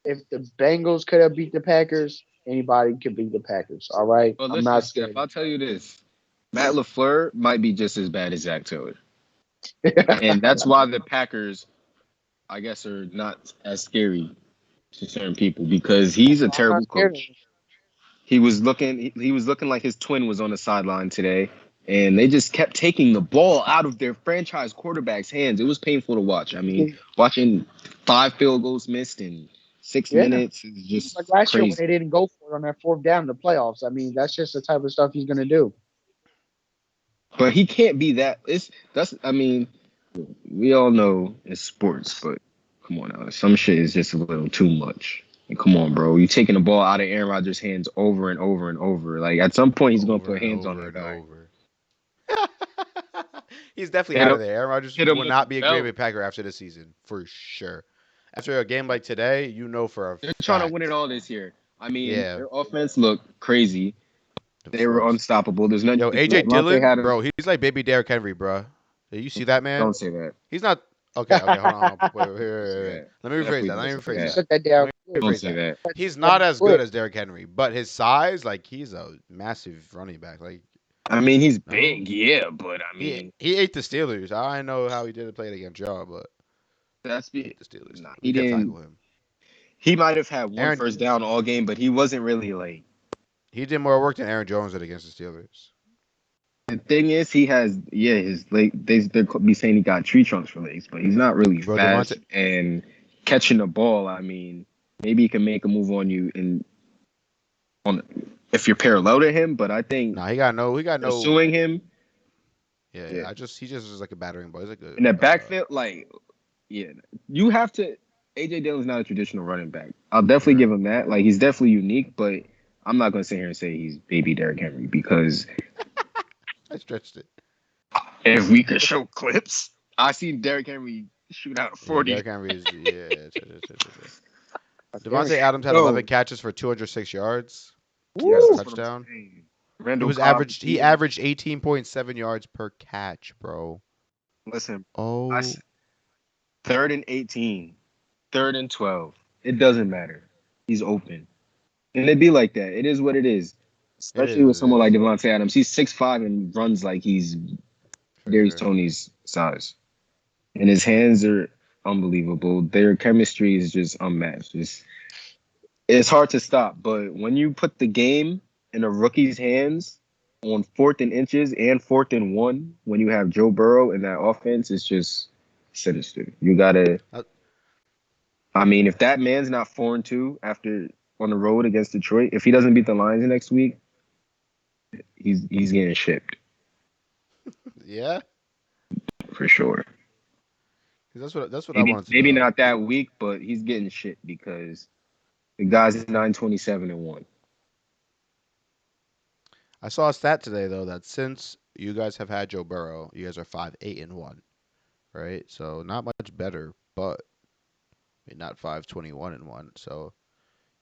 if the Bengals could have beat the Packers, anybody could beat the Packers. All right, But I'm not listen, Steph, scared. I'll tell you this: Matt LaFleur might be just as bad as Zach Taylor, and that's why the Packers, I guess, are not as scary to certain people because he's a I'm not terrible scared of coach. He was looking like his twin was on the sideline today, and they just kept taking the ball out of their franchise quarterback's hands. It was painful to watch. I mean, them. watching 5 field goals missed in six Yeah, minutes is just like just last year when they crazy. didn't go for it on that fourth down in the playoffs. I mean, that's just the type of stuff he's gonna do. But he can't be that. I mean, we all know it's sports, but come on now, some shit is just a little too much. Like, come on, bro, you taking the ball out of Aaron Rodgers' hands over and over and over. Like at some point, he's gonna over put and hands on over that and guy. over. He's definitely Hit out him, of there. Aaron Rodgers hit him will with the not be a Green belt. Bay Packer after this season for sure. After a game like today, you know for a They're trying to win it fact. all this year. I mean, Yeah, their offense looked crazy. of They were course. unstoppable. There's nothing Yo, you can do. AJ Devontae Dillon, Adams, bro, he's like baby Derrick Henry, bro. Did you see that man? don't say that. He's not. Okay, okay, hold on, hold on. Wait, wait, wait, Don't say wait, wait. that. Let me rephrase Definitely that. don't Let me say rephrase You that. that. shut that Let down me quick. Don't rephrase say that. that. Shut He's that not down as good quick. as Derrick Henry, but his size, like he's a massive running back. Like I mean, he's no, big, yeah, but I he mean, he ate the Steelers. I know how he didn't play it against y'all, but that's he be ate the Steelers. nah. We He could didn't. tackle him. He might have had one Aaron, first down all game, but he wasn't really like. he did more work than Aaron Jones did against the Steelers. The thing is, he has his leg. They be saying he got tree trunks for legs, but he's not really Bro, Devontae. fast and catching the ball. I mean, maybe he can make a move on you and on if you're parallel to him. But I think Nah, he got no. He got no. pursuing him, Yeah, yeah, yeah. He just is like a battering boy. He's like in the a. backfield, like yeah, you have to. AJ Dillon's not a traditional running back. I'll definitely Right. give him that. Like he's definitely unique, but I'm not gonna sit here and say he's baby Derrick Henry because I stretched it. if we could show clips, I seen Derrick Henry shoot out Yeah, 40. Derrick Henry is yeah. Derrick. Devontae Adams had 11 Yo, catches for 206 yards. He got yes, a Woo! that's what I'm touchdown. saying. He Randall was Cobb, averaged. He even averaged 18.7 yards per catch, bro. listen, I Oh, s- 3rd and 18, 3rd and 12. It doesn't matter. He's open, and it be like that. It is what it is. it Especially is with what it someone like is Devontae Adams. He's 6'5" and runs like he's for Darius sure. Tony's size, and his hands are unbelievable. Their chemistry is just unmatched. It's hard to stop, but when you put the game in a rookie's hands on 4th and inches and 4th and 1, when you have Joe Burrow in that offense, it's just sinister. You gotta. Uh, I mean, if that man's not 4-2 after on the road against Detroit, if he doesn't beat the Lions next week, he's getting shipped yeah, for sure. 'cause that's what I Maybe wanted to maybe know. not that week, but he's getting shipped because the guy's 9-27-1. I saw a stat today though that since you guys have had Joe Burrow, you guys are 5-8-1, right? So not much better, but I mean, not 5-21-1. So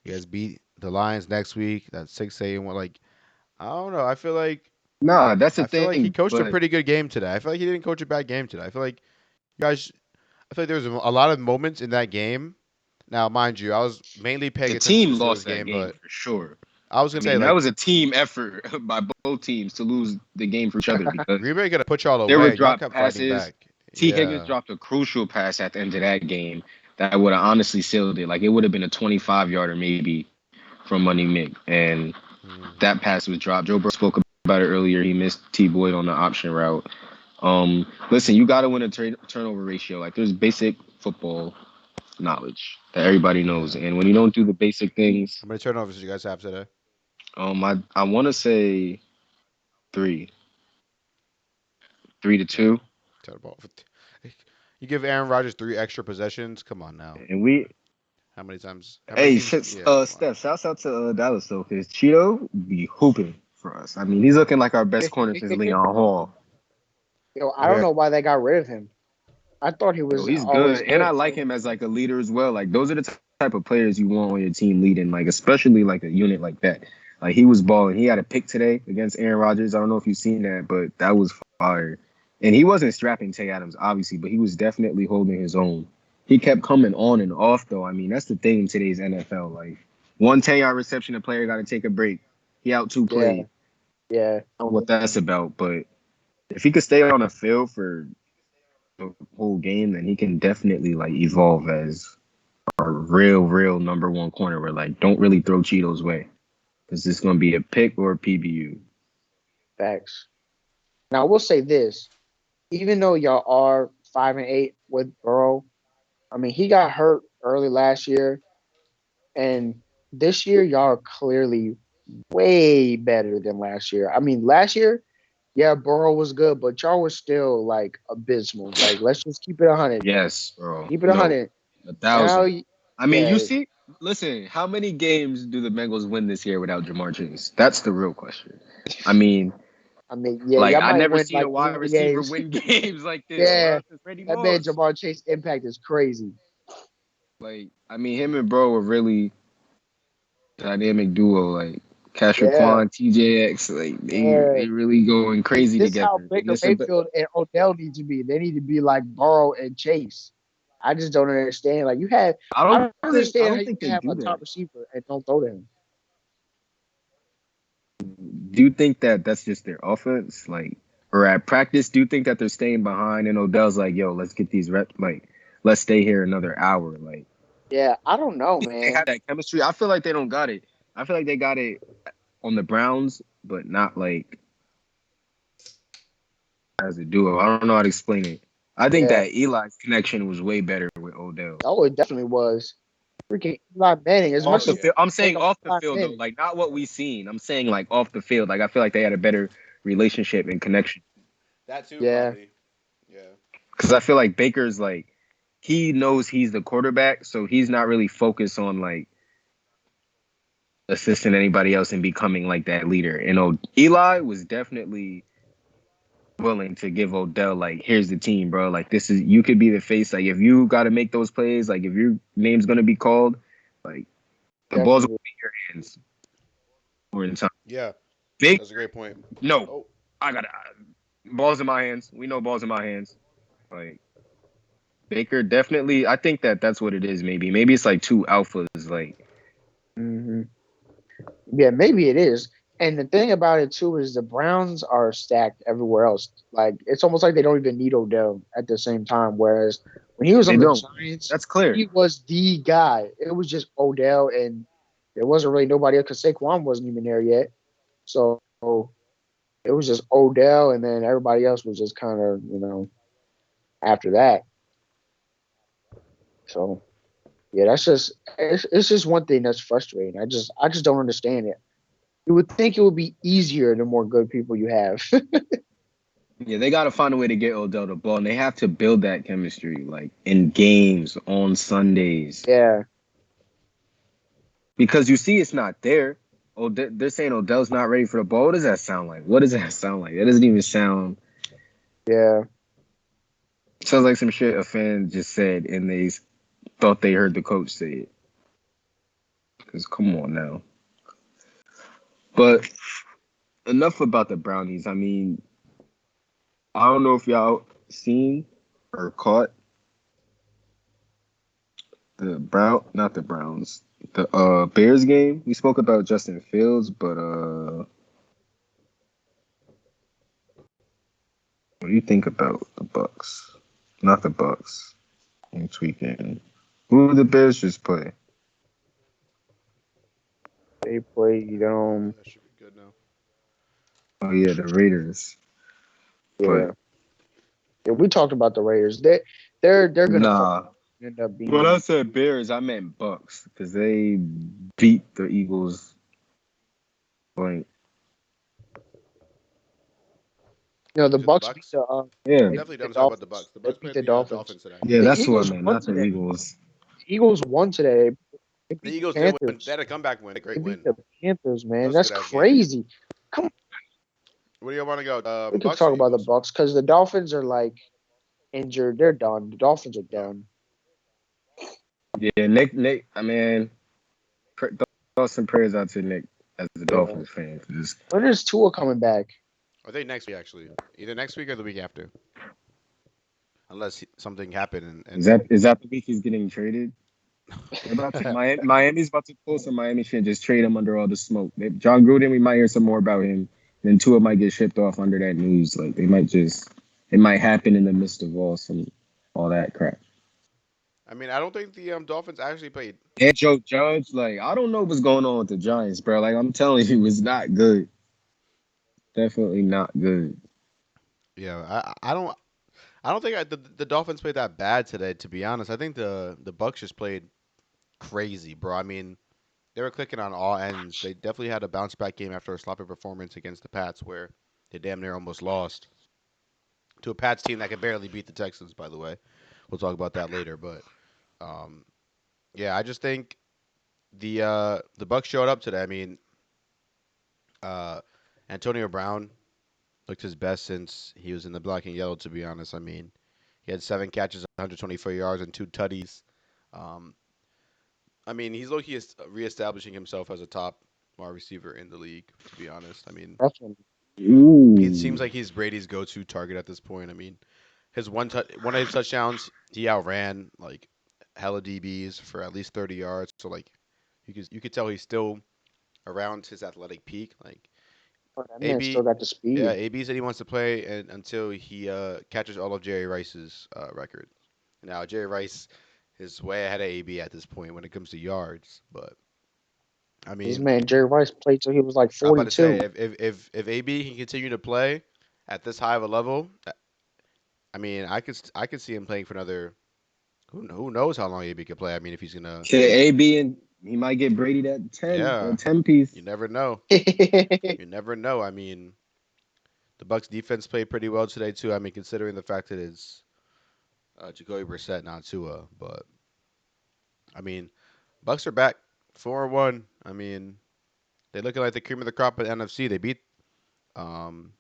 you guys beat the Lions next week. That's 6-8-1. Like I don't know. Nah, that's the I feel like he thing, coached a but pretty good game today. I feel like he didn't coach a bad game today. I feel like you guys. I feel like there was a lot of moments in that game. Now, mind you, I was mainly paying the attention to team the Steelers lost that game, game but for sure. I was I gonna say mean, that like was a team effort by both teams to lose the game for each other because Green Bay gonna put y'all there were away. Y'all dropped kept fighting passes. back. T. Higgins Yeah. dropped a crucial pass at the end of that game that would have honestly sealed it. Like it would have been a 25-yarder maybe from Money Mick, and Hmm. that pass was dropped. Joe Burrow spoke about it earlier. He missed T. Boyd on the option route. Listen, you got to win a turnover ratio. Like there's basic football knowledge that everybody knows, Yeah. and when you don't do the basic things, How many turnovers did you guys have today? I want to say three, 3-2, Terrible. You give Aaron Rodgers 3 extra possessions. Come on now. and we. How many times? How many Hey, teams? Yeah. Come on. Steph, shouts out to Dallas though, because Cheeto be hooping for us. I mean, he's looking like our best corner since Leon Hall. Yo, I don't Yeah. know why they got rid of him. I thought he Yo, was he's always good, and I good. like him as like a leader as well. Like those are the type of players you want on your team leading, like especially like a unit like that. Like he was balling. He had a pick today against Aaron Rodgers. I don't know if you've seen that, but that was fire. And he wasn't strapping Tay Adams, obviously, but he was definitely holding his own. He kept coming on and off, though. I mean, that's the thing in today's NFL. Like one 10-yard reception, the player got to take a break. He out two Yeah, plays. yeah. I don't know what that's about, but if he could stay on the field for the whole game, then he can definitely like evolve as a real number one corner. Where like don't really throw Cheetos way because it's gonna be a pick or a PBU. Facts. Now I will say this: even though y'all are 5-8 with Burrow, I mean he got hurt early last year, and this year y'all are clearly way better than last year. I mean, last year, yeah, Burrow was good, but y'all were still like abysmal. Like, let's just keep it 100. Yes, bro. Keep it No, 100. a Now, thousand. I mean, you yeah, see, listen, how many games do the Bengals win this year without Jamar Chase? That's the real question. I mean, I mean, yeah, like y'all I might never win seen a like wide three receiver games. win games like this, Yeah, bro. It's Randy that man Moss. Jamar Chase impact is crazy. Like, I mean, him and bro were really dynamic duo. Like, Yeah, Quan, TJX, like yeah. they really going crazy This how together. They Baker get some. Mayfield and Odell need to be. They need to be like Burrow and Chase. I just don't understand. Like you had, I don't I understand how don't you think can they have do a that. top receiver and don't throw to him. Do you think that that's just their offense? Like, or at practice, do you think that they're staying behind and Odell's like, yo, let's get these reps, like, let's stay here another hour. Like, Yeah, I don't know, they man. have that chemistry. I feel like they don't got it. I feel like they got it on the Browns, but not like as a duo. I don't know how to explain it. I think Yeah. that Eli's connection was way better with Odell. Oh, it definitely was. Freaking Eli Manning. As Off much the as Yeah. field, I'm hate saying on off the Eli field though, Manning, like not what we seen. I'm saying like off the field. Like I feel like they had a better relationship and connection. That too, yeah, probably. Yeah. Because I feel like Baker's like he knows he's the quarterback, so he's not really focused on like assisting anybody else and becoming like that leader. And Eli was definitely willing to give Odell like, here's the team, bro. Like this is you could be the face. Like if you got to make those plays, like if your name's gonna be called, like the ball's gonna definitely. be in your hands more in time. Yeah. Big That's a great point. no, Oh. I got balls in my hands. We know balls in my hands. Like Baker definitely. I think that that's what it is. Maybe it's like two alphas. Like Hmm. Yeah, maybe it is. And the thing about it too is the Browns are stacked everywhere else. Like it's almost like they don't even need Odell at the same time. Whereas when he was they on the don't. Giants, That's clear. he was the guy. It was just Odell, and there wasn't really nobody else because Saquon wasn't even there yet. So it was just Odell, and then everybody else was just kind of after that. So yeah, that's just it's just one thing that's frustrating. I just don't understand it. You would think it would be easier the more good people you have. Yeah, they got to find a way to get Odell the ball, and they have to build that chemistry, like in games on Sundays, Yeah, because you see it's not there. They're saying Odell's not ready for the ball. What does that sound like? What does that sound like? That doesn't even sound. yeah. Sounds like some shit a fan just said, and they thought they heard the coach say it. Because come on now. But enough about the Brownies. I mean, I don't know if y'all seen or caught not the Browns, The Bears game. We spoke about Justin Fields, but what do you think about the Bucks? Not the Bucks next weekend. Who did the Bears just play? They played That should be good now. Oh yeah, the Raiders. But yeah. Yeah, we talked about the Raiders. They're gonna fall nah. end up When I being said Bears, I meant Bucks because they beat the Eagles. Like, the You said the Bucks beat Bucks? the yeah, they Definitely beat the don't talk about the Dolphins. Bucks. The They Bucks beat played the the Dolphins. Dolphins today. yeah, The that's what I Eagles meant, won not the today. Eagles. The Eagles won today. They The beat the Eagles did win. They Panthers. had a comeback win. A They great beat win. the Panthers, That man. was a That's good ass game. crazy. Come on, Where do you want to go? we could Bucks or talk about the Eagles? Bucks because the Dolphins are like injured. They're done. The Dolphins are Yeah. done. Yeah, Nick. I mean, thoughts and prayers out to Nick as a Yeah. Dolphins fan. 'Cause When is Tua coming back? I think next week actually. Either next week or the week after, unless something happened is that the week he's getting traded? They're about to Miami's about to pull some Miami shit. Just trade him under all the smoke. John Gruden, we might hear some more about him. Then Tua might get shipped off under that news. Like they might just, it might happen in the midst of all that crap. I mean, I don't think the Dolphins actually played. And Joe Judge, like I don't know what's going on with the Giants, bro. Like I'm telling you, it's not good. Definitely not good. Yeah, I don't think the Dolphins played that bad today. To be honest, I think the Bucks just played crazy, bro. I mean, they were clicking on all ends. They definitely had a bounce back game after a sloppy performance against the Pats, where they damn near almost lost to a Pats team that could barely beat the Texans. By the way, we'll talk about that later. But um, yeah, I just think the Bucks showed up today. I mean, uh, Antonio Brown looked his best since he was in the black and yellow. To be honest, I mean, he had 7 catches, 124 yards, and 2 tutties. Um, I mean, he's low-key reestablishing himself as a top wide receiver in the league. To be honest, I mean, Definitely. he Ooh. seems like he's Brady's go-to target at this point. I mean, one of his touchdowns, he outran like hella DBs for at least 30 yards. So like, you could tell he's still around his athletic peak. Like Oh, that man still AB, got the yeah, speed. AB said he wants to play and until he catches all of Jerry Rice's record. Now Jerry Rice is way ahead of AB at this point when it comes to yards, but I This mean, man Jerry Rice played till he was like I'm about to say 42. if AB can continue to play at this high of a level, I mean, I could see him playing for another. Who knows how long AB could play? I mean, if he's gonna, Shit, AB and he might get Brady yeah, that 10 piece. you never know. You never know. I mean, the Bucks defense played pretty well today too. I mean, considering the fact that it's Jacoby Brissett, not Tua, but I mean, Bucks are back 4-1. I mean, they're looking like the cream of the crop at NFC. They beat um,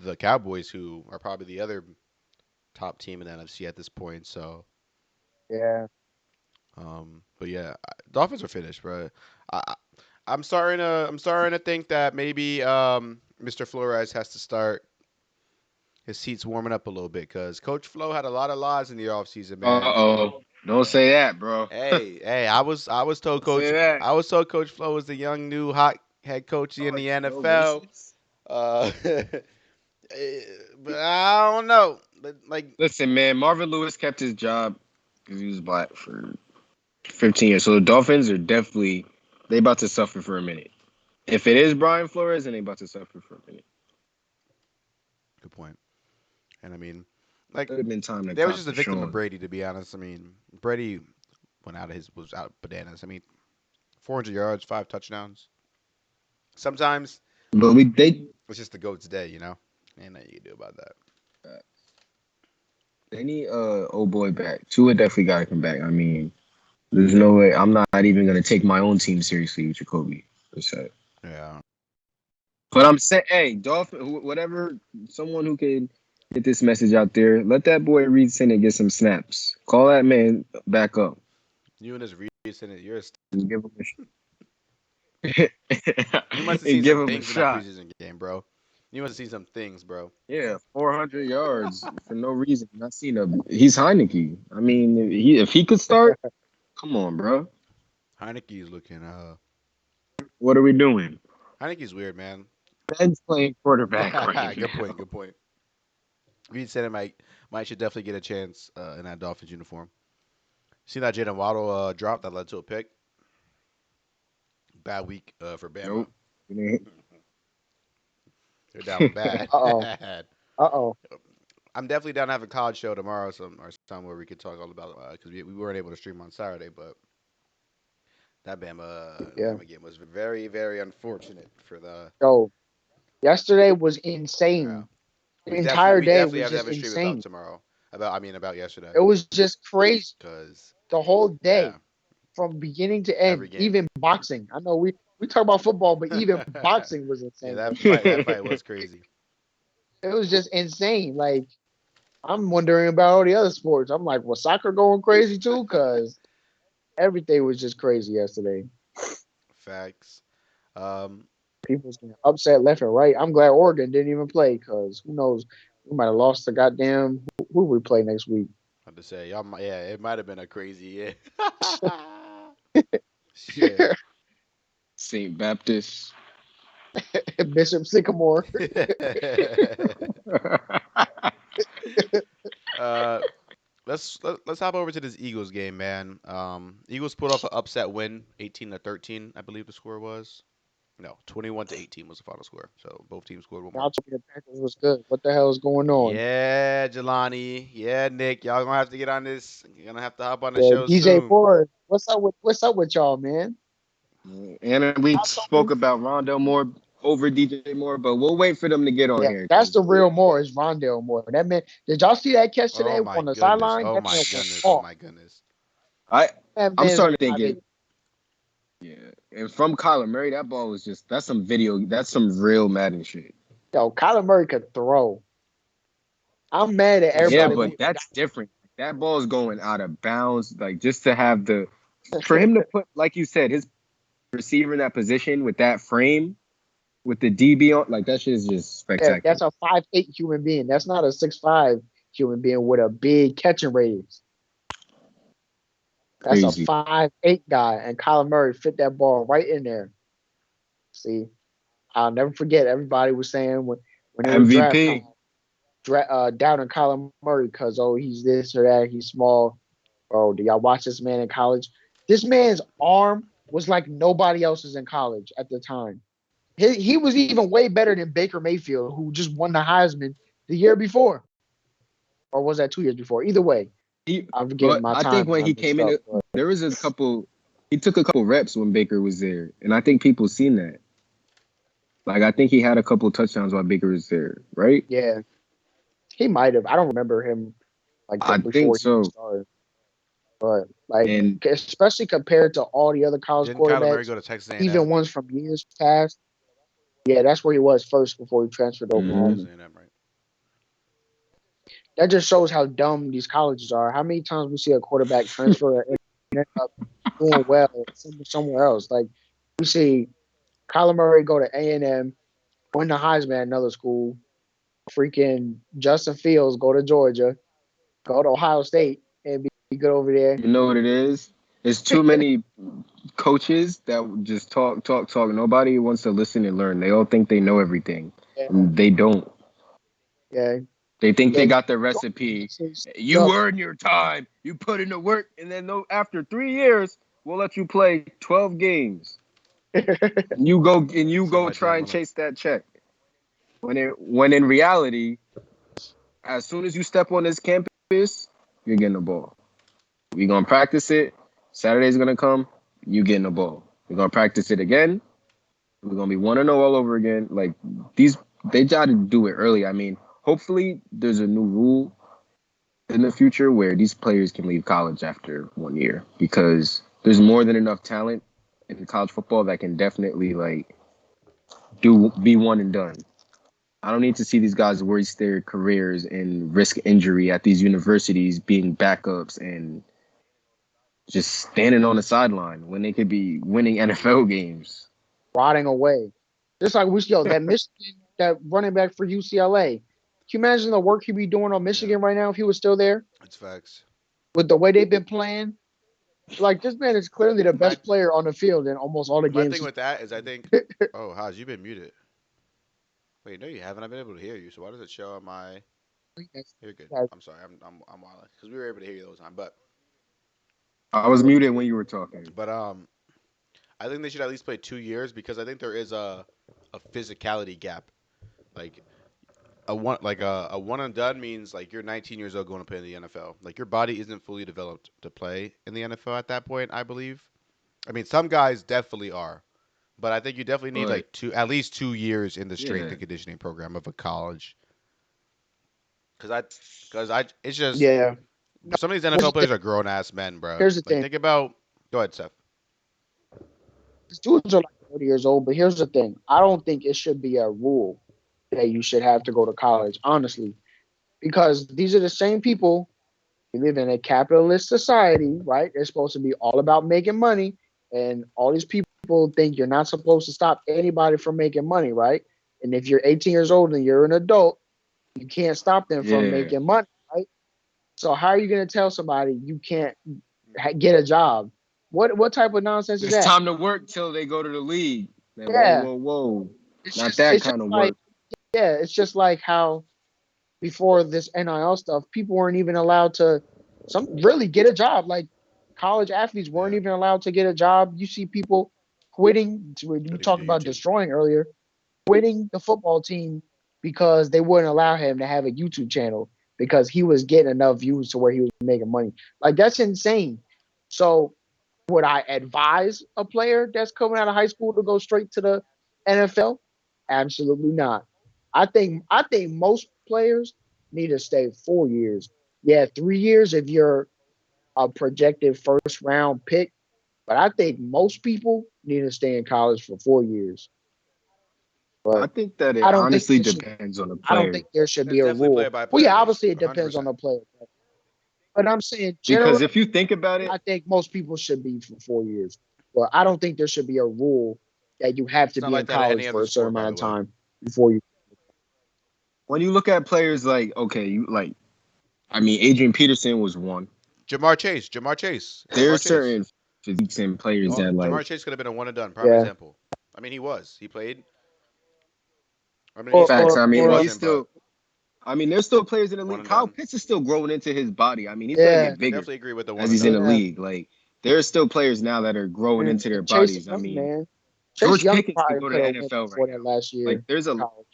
the Cowboys, who are probably the other top team in the NFC at this point. So, Yeah, but yeah, Dolphins are finished, bro. I, I'm starting to think that maybe Mr. Flores has to start his seats warming up a little bit because Coach Flo had a lot of lies in the offseason, man. Uh-oh. Don't say that, bro. Hey, I was told Don't say Coach that. I was told Coach Flo was the young new hot head coach in Oh, the so NFL. racist. Uh, but I don't know. But like, Listen, man, Marvin Lewis kept his job because he was black for 15 years. So the Dolphins are definitely they about to suffer for a minute. If it is Brian Flores, then they about to suffer for a minute. good point. And I mean, like, Could have been time to they was cop just a for victim of Sean. Brady, to be honest. I mean, Brady was out bananas. I mean, 400 yards, 5 touchdowns. Sometimes But it's just the goat's day, you know. Ain't nothing you can do about that. they need old boy back. Tua definitely got to come back. I mean, there's no way. I'm not even gonna take my own team seriously with Jacoby. Yeah. But I'm saying, hey, Dolphin, whatever, someone who can get this message out there, let that boy Reed Sinnett get some snaps. Call that man back up. You and this Reese in it, And give him you must have and seen give some him a things in that shot. preseason game, bro. You must have seen some things, bro. Yeah, 400 yards for no reason. I seen a. He's Heineke. I mean, if he could start, come on, bro. Heineke's looking. What are we doing? Heineke's weird, man. Ben's playing quarterback right Good now. point. Good point. We said it might should definitely get a chance in that Dolphins uniform. See that Jalen Waddle drop that led to a pick. Bad week for Bama. Nope. It ain't. They're down bad. Uh-oh. Uh-oh. I'm definitely down to have a college show tomorrow, or sometime where we could talk all about because we weren't able to stream on Saturday, but that Yeah. Bama game was very very unfortunate for the. Yo, yesterday was Yeah, insane. The entire we day definitely was have to just have a stream about insane. tomorrow. About yesterday, It was just crazy. because The whole yeah, day, from beginning to every end, game. even boxing. I know we talk about football, but even boxing was Yeah, insane that fight was crazy. it was just insane. Like I'm wondering about all the other sports. I'm like, was soccer going crazy too? Because everything was just crazy yesterday. Facts. Um, People was getting upset left and right. I'm glad Oregon didn't even play because who knows? We might have lost the goddamn. Who we play next week? How to say yeah, it might have been a crazy year. Shit. St. Baptist. Bishop Sycamore. uh, let's hop over to this Eagles game, man. Eagles pulled off an upset win, 18-13, I believe the score was. No, 21-18 was the final score. So both teams scored one more. Y'all told me the Panthers was good. What the hell is going on? Yeah, Jelani. Yeah, Nick. Y'all gonna have to get on this. You're gonna have to hop on the Yeah, show DJ soon. Ford. What's up with y'all, man? And we Y'all told spoke me. about Rondo Moore over DJ Moore, but we'll wait for them to get on Yeah, here that's the because real Moore. Is Rondale Moore? That man. Did y'all see that catch Oh today my on the goodness. sideline? Oh That my man went goodness. Oh off. my goodness. I That I'm man's starting like to think 5'8". it. Yeah, and from Kyler Murray, that ball was just that's some video. That's some real Madden shit. Yo, Kyler Murray could throw. I'm mad at He's Yeah, everybody so who but that's different. That ball is going out of bounds. Like just to have the for him to put, like you said, his receiver in that position with that frame with the DB on, like that shit is just yeah, spectacular. that's a 5'8" human being. That's not a 6'5" human being with a big catching radius. That's a Crazy 5'8" guy, and Kyler Murray fit that ball right in there. See, I'll never forget. Everybody was saying when it was draft time, MVP. doubting Kyler Murray because he's this or that, he's small. Bro, do y'all watch this man in college? This man's arm was like nobody else's in college at the time. He was even way better than Baker Mayfield, who just won the Heisman the year before, or was that 2 years before? Either way, He, I'm getting but my I think when he timeline came mixed in, up. But there was a couple. He took a couple reps when Baker was there, and I think people seen that. Like I think he had a couple touchdowns while Baker was there, right? yeah, he might have. I don't remember him like I that think before he even so. started. But like, And especially compared to all the other college Didn't Kyler Murray quarterbacks, go to Texas even A&M? ones from years past. Yeah, that's where he was first before he transferred to Yeah, mhm. Oklahoma. Texas A&M, right? That just shows how dumb these colleges are. How many times we see a quarterback transfer and end up doing well somewhere else? Like we see Kyler Murray go to A&M, win the Heisman at another school. Freaking Justin Fields go to Georgia, go to Ohio State, and be good over there. You know what it is? It's too many coaches that just talk, talk, talk. Nobody wants to listen and learn. They all think they know everything, Yeah, and they don't. yeah, They think yeah. they got the Georgia recipe. mixes You up. earn your time. You put in the work, and then no, after 3 years, we'll let you play 12 games. You Something go like that, try and man. chase that check. When in reality, as soon as you step on this campus, you're getting the ball. We're gonna practice it. Saturday's gonna come. You getting the ball. We're gonna practice it again. We're gonna be 1-0 all over again. Like these, they try to do it early. I mean, hopefully there's a new rule in the future where these players can leave college after 1 year because there's more than enough talent in college football that can definitely like do be one and done. I don't need to see these guys waste their careers and risk injury at these universities being backups and just standing on the sideline when they could be winning NFL games. Rotting away. Just like that Michigan, that running back for UCLA. Can you imagine the work he'd be doing on Yeah, Michigan right now if he was still there it's facts. with the way they've been playing? Like this man is clearly the My best player on the field in almost all the my games thing he's with that is I think. Oh, Haz, you've been muted. Wait, no, you haven't. I've been able to hear you. So why does it show on my? You're good. I'm sorry. I'm wilding because we were able to hear you the whole time. I was muted when you were talking. But I think they should at least play 2 years because I think there is a physicality gap. Like a one and done means like you're 19 years old going to play in the NFL. Like your body isn't fully developed to play in the NFL at that point. I believe. I mean, some guys definitely are, but I think you definitely need But like at least 2 years in the strength yeah, and conditioning program of a college. Cause I, cause I, it's just yeah. No, some of these here's NFL the thing. players are grown ass men, bro. Here's the Like thing. think about. Go ahead, Seth. These dudes are like 30 years old, but here's the thing. I don't think it should be a rule that you should have to go to college, honestly, because these are the same people. We live in a capitalist society, right? They're supposed to be all about making money, and all these people think you're not supposed to stop anybody from making money, right? And if you're 18 years old and you're an adult, you can't stop them from yeah. making money, right? So how are you going to tell somebody you can't get a job? What type of nonsense is It's that? time to work till they go to the league. Like, whoa, Yeah, whoa, whoa. it's Not just that it's just kind of like work. yeah, it's just like how before this NIL stuff, people weren't even allowed to some really get a job. Like college athletes weren't Yeah, even allowed to get a job. You see people quitting. We couldn't even talked do about YouTube. destroying earlier, quitting the football team because they wouldn't allow him to have a YouTube channel because he was getting enough views to where he was making money. Like that's insane. So would I advise a player that's coming out of high school to go straight to the NFL? Absolutely not. I think most players need to stay 4 years. Yeah, 3 years if you're a projected first round pick, but I think most people need to stay in college for 4 years. I But think that it I don't think honestly there should depends on the I don't player. think there should It's be a definitely player rule. by Well, player yeah, based, obviously it depends on 100%. the player. But I'm saying Because generally, if you think about it, I think most people should be for 4 years. But I don't think there should be a rule that you have to It's not be like in that in any college other for a certain sport, by amount the of way. time before you. when you look at players like, okay, you like, I mean, Adrian Peterson was one. Jamar There's Chase. certain physiques and players Oh, that like, Jamar Chase could have been a one and done. Prime Yeah. example. I mean, he was. He played. I mean, Or facts. or I mean, he but or he's wasn't, but still. I mean, there's still players in the one league. and Kyle done. Pitts is still growing into his body. I mean, he's gonna yeah, get I bigger definitely agree with the one as and he's in the done. yeah. league. Like, there are still players now that are growing into their And Chase bodies. I Young, mean, man. Chase George Young Pickens could probably go to could the have went NFL right before that now. last Like, year there's in a college.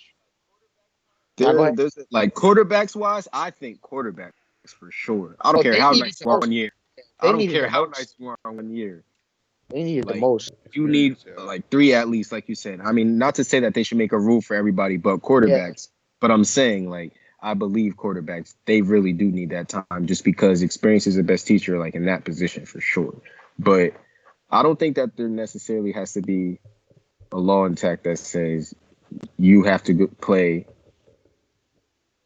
Now go ahead. there's like quarterbacks wise. I think quarterbacks for sure. I don't Oh, care they how needed nice the you are most. 1 year. I They don't needed care the how most. nice you are 1 year. They needed the Like most. you need Experience, yeah. like three at least, like you said. I mean, not to say that they should make a rule for everybody but Yeah. quarterbacks, but I'm saying like I believe quarterbacks they really do need that time just because experience is the best teacher, like in that position for sure. But I don't think that there necessarily has to be a law intact that says you have to play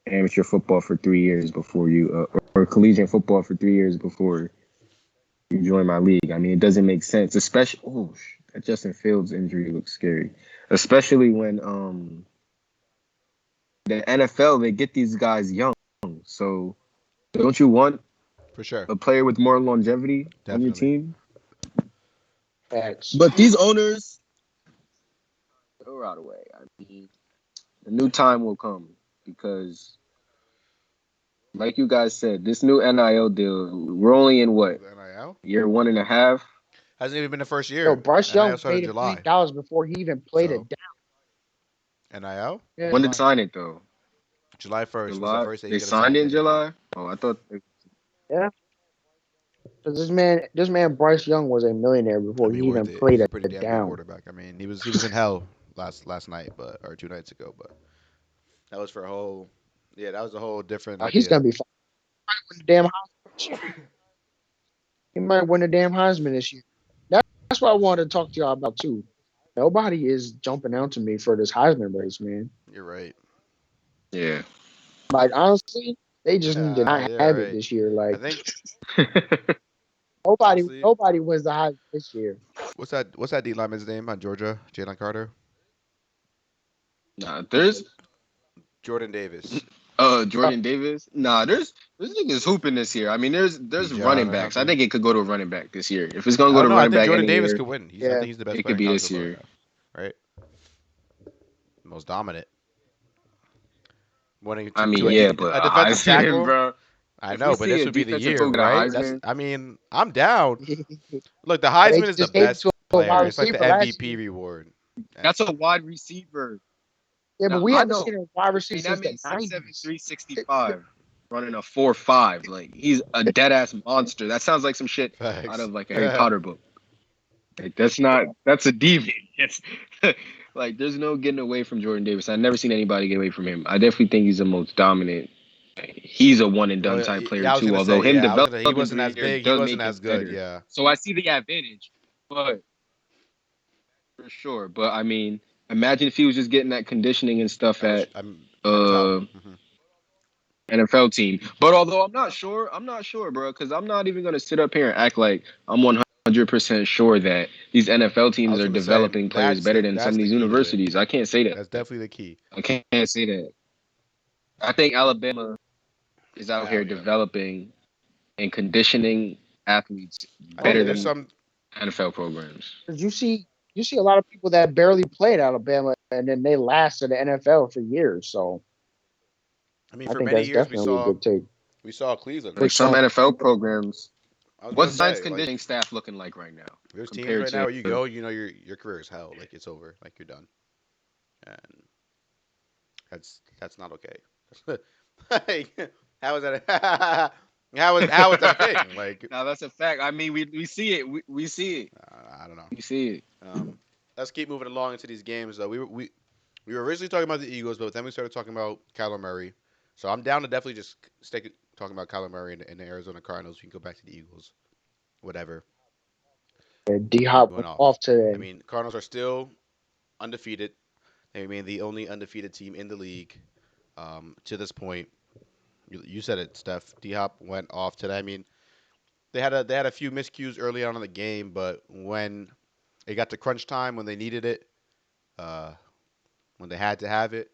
amateur football for 3 years before you or collegiate football for 3 years before you join my league. I mean, it doesn't make sense, especially that Justin Fields injury looks scary, especially when the NFL they get these guys young. So don't you want For sure. a player with more longevity on your Definitely. team? Facts. But these owners, they're out of the way. I mean, the new time will come because, like you guys said, this new NIL deal, we're only in what The NIL year one and a half. hasn't even been the first Yo, year. Bryce NIL Young started in paid $1 million July. before he even played it So down. NIL Yeah. When did July. they sign it though? July 1st was the July. first day he They could have signed signed it in anything. July. Oh, I thought. Yeah. Because this man Bryce Young was a millionaire I before mean, he worth even it. played He's a it pretty damn good down. quarterback. I mean, he was in hell last night, but or 2 nights ago, but that was for a whole. Yeah, that was a whole different He's idea. gonna be fine. Win the damn Heisman this year. He might win the damn Heisman this year. That's what I wanted to talk to y'all about too. Nobody is jumping out to me for this Heisman race, man. You're right. Yeah. Like honestly, they just need to not Yeah, have it right. this year. I Like think nobody, honestly, nobody wins the Heisman this year. what's that D lineman's name on Georgia? Jalen Carter, Nah, there's Jordan Davis. Jordan Davis. Nah, there's niggas hooping this year. I mean, there's Bijan running or backs. I something. think it could go to running back this year. If it's gonna I go don't to know. I running think back Jordan any Davis year, could win. I Yeah. think he's the best it player could in be college this football right year. now. Right, most dominant, winning I to mean, a, yeah, but a a defensive Heisman, tackle. bro. I If we know, but see this a would be the defensive year, player get a right? That's. Heisman, I mean, I'm down. They Look, the Heisman is the just gave it best to a player. wide It's like the receiver last MVP year. reward. And that's a wide receiver. Yeah, but Now we I haven't know. seen a wide I receiver mean, that since the man's 6'7", 90s. 365, running a 4.5. Like he's a dead ass monster. That sounds like some shit out facts. of like a Harry Potter book. Like that's not that's a deviant. It's like there's no getting away from Jordan Davis. I've never seen anybody get away from him. I definitely think he's the most dominant. He's a one and Oh done yeah, type player yeah. I was too. gonna Although say, him yeah. I was gonna. He developing wasn't through as the years big. He does wasn't make him as good. better. Yeah. So I see the advantage, but for sure. But I mean, imagine if he was just getting that conditioning and stuff at I'm NFL. uh NFL team. But although I'm not sure, bro, because I'm not even gonna sit up here and act like I'm 100% sure that these NFL I teams was are gonna say developing players better than some that's of the these key to it. universities. I can't say that. That's definitely the key. I can't say that. I think Alabama is out Oh here yeah. developing and conditioning athletes Oh better yeah. There's than some. NFL programs. 'Cause you see a lot of people that barely played Alabama and then they lasted the NFL for years. So I mean, I for think many that's years definitely a good take. we saw Cleveland, Like right? some Percent. NFL programs. I was gonna What's Giants' say like conditioning staff looking like right now there's teams compared right now to where you go, you know your career is hell. Like it's over. Like you're done. And that's not okay. Like, how is that? How is that a thing? Like now that's a fact. I mean, we see it. We see it. I don't know. We see it. Let's keep moving along into these games. Though we were originally talking about the Eagles, but then we started talking about Kyler Murray. So I'm down to definitely just stick talking about Kyler Murray and the Arizona Cardinals. We can go back to the Eagles, whatever. D He Hop went went off. off I today. mean, Cardinals are still undefeated. They remain the only undefeated team in the league to this point. You said it, Steph. D Hop went off today. I mean, they had a few miscues early on in the game, but when it got to crunch time, when they needed it, uh, when they had to have it,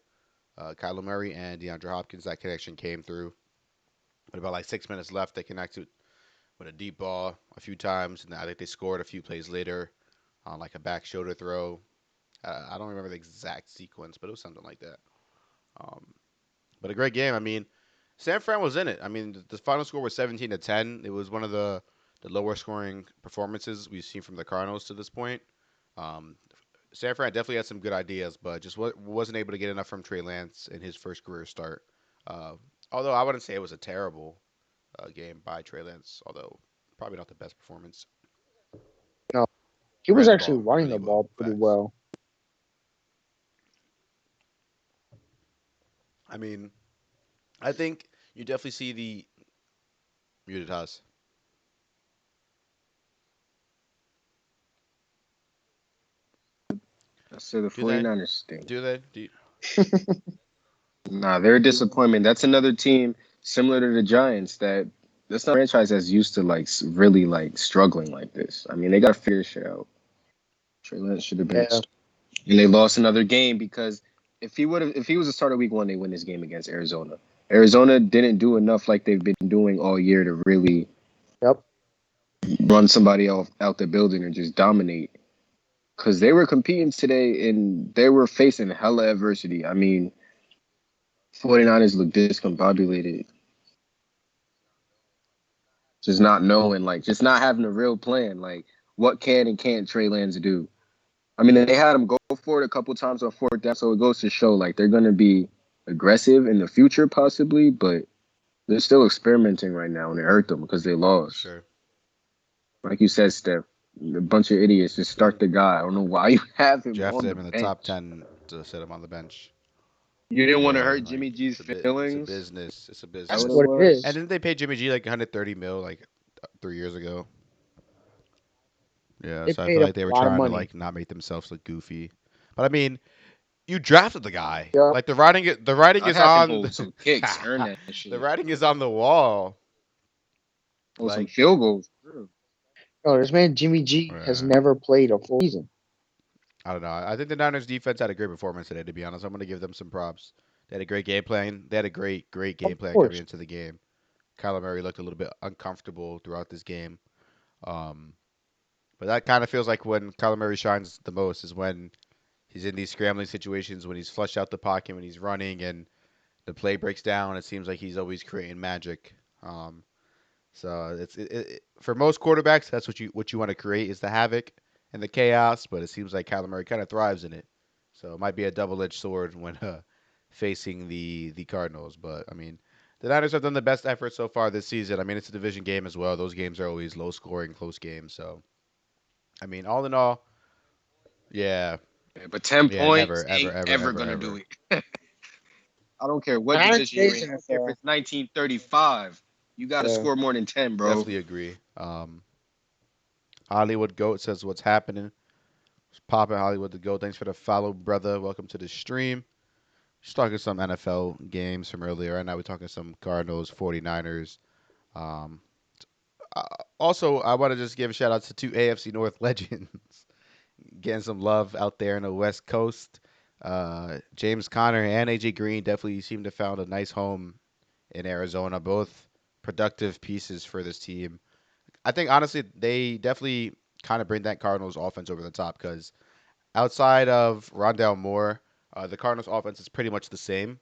Kyler Murray and DeAndre Hopkins, that connection came through. With about like 6 minutes left, they connected with a deep ball a few times, and I think they scored a few plays later on like a back shoulder throw. I don't remember the exact sequence, but it was something like that. Um, but a great game. I mean, San Fran was in it. I mean, the final score was 17-10. It was one of the lower scoring performances we've seen from the Cardinals to this point. Um, San Fran definitely had some good ideas, but just wasn't able to get enough from Trey Lance in his first career start. Uh, although I wouldn't say it was a terrible game by Trey Lance, although probably not the best performance. No, he was Ran the actually ball running really the well. ball pretty Facts. well. I mean, I think you definitely see the muted us. I said the Do they? 49ers stink. Do they? Do you, Nah, they're a disappointment. That's another team similar to the Giants that that's not a franchise that's used to like really like struggling like this. I mean, they got to figure shit out. Trey Lance should have been, Yeah, and they lost another game because if he was a starter week one, they win this game against Arizona. Arizona didn't do enough like they've been doing all year to really yep. run somebody out the building and just dominate. Because they were competing today and they were facing hella adversity. I mean, 49ers look discombobulated, just not knowing, like, just not having a real plan. Like, what can and can't Trey Lance do? I mean, they had him go for it a couple times on fourth down, so it goes to show, like, they're going to be aggressive in the future, possibly, but they're still experimenting right now, and it hurt them because they for lost. sure. Like you said, Steph, a bunch of idiots just start the guy. I don't know why you have him Drafted on the him in the top bench. 10 to sit him on the bench. You didn't want to Yeah, hurt like Jimmy G's it's a bit. It's a feelings. business. It's a Is that That's what business. it what it And was? is. didn't they pay Jimmy G like 130 mil like 3 years ago? Yeah, They so I paid feel him like they a were lot of trying to money. like not make themselves look goofy. But I mean, you drafted the guy. Yep. Like the writing I'd is have him on hold some kicks, earn that the shit. writing is on the wall. Hold some Like field goals. No, this man Jimmy G has uh, never played a full season. I don't know. I think the Niners defense had a great performance today. To be honest, I'm going to give them some props. They had a great game plan. They had a great Of game plan coming course. into the game. Kyler Murray looked a little bit uncomfortable throughout this game. Um, but that kind of feels like when Kyler Murray shines the most is when he's in these scrambling situations, when he's flushed out the pocket, when he's running, and the play breaks down. It seems like he's always creating magic. Um, so for most quarterbacks, that's what you want to create is the havoc and the chaos. But it seems like Kyler Murray kind of thrives in it. So it might be a double-edged sword when facing the Cardinals. But I mean, the Niners have done the best effort so far this season. I mean, it's a division game as well. Those games are always low-scoring, close games. So I mean, all in all, yeah, Yeah, but 10 yeah, points never, ever, ain't ever, ever ever, gonna do ever. it. I don't care what Not in division you're in. today's I don't care if NFL. it's 1935. You got to Yeah. score more than 10, bro. Definitely agree. Hollywood Goat says what's happening. It's popping Hollywood the Goat. Thanks for the follow, brother. Welcome to the stream. Just talking some NFL games from earlier. Right now we're talking some Cardinals, 49ers. Um, uh, Also, I want to just give a shout out to two AFC North legends getting some love out there in the West Coast. James Conner and AJ Green definitely seem to found a nice home in Arizona. Both productive pieces for this team. I think honestly they definitely kind of bring that Cardinals offense over the top because outside of Rondell Moore, the Cardinals offense is pretty much the same.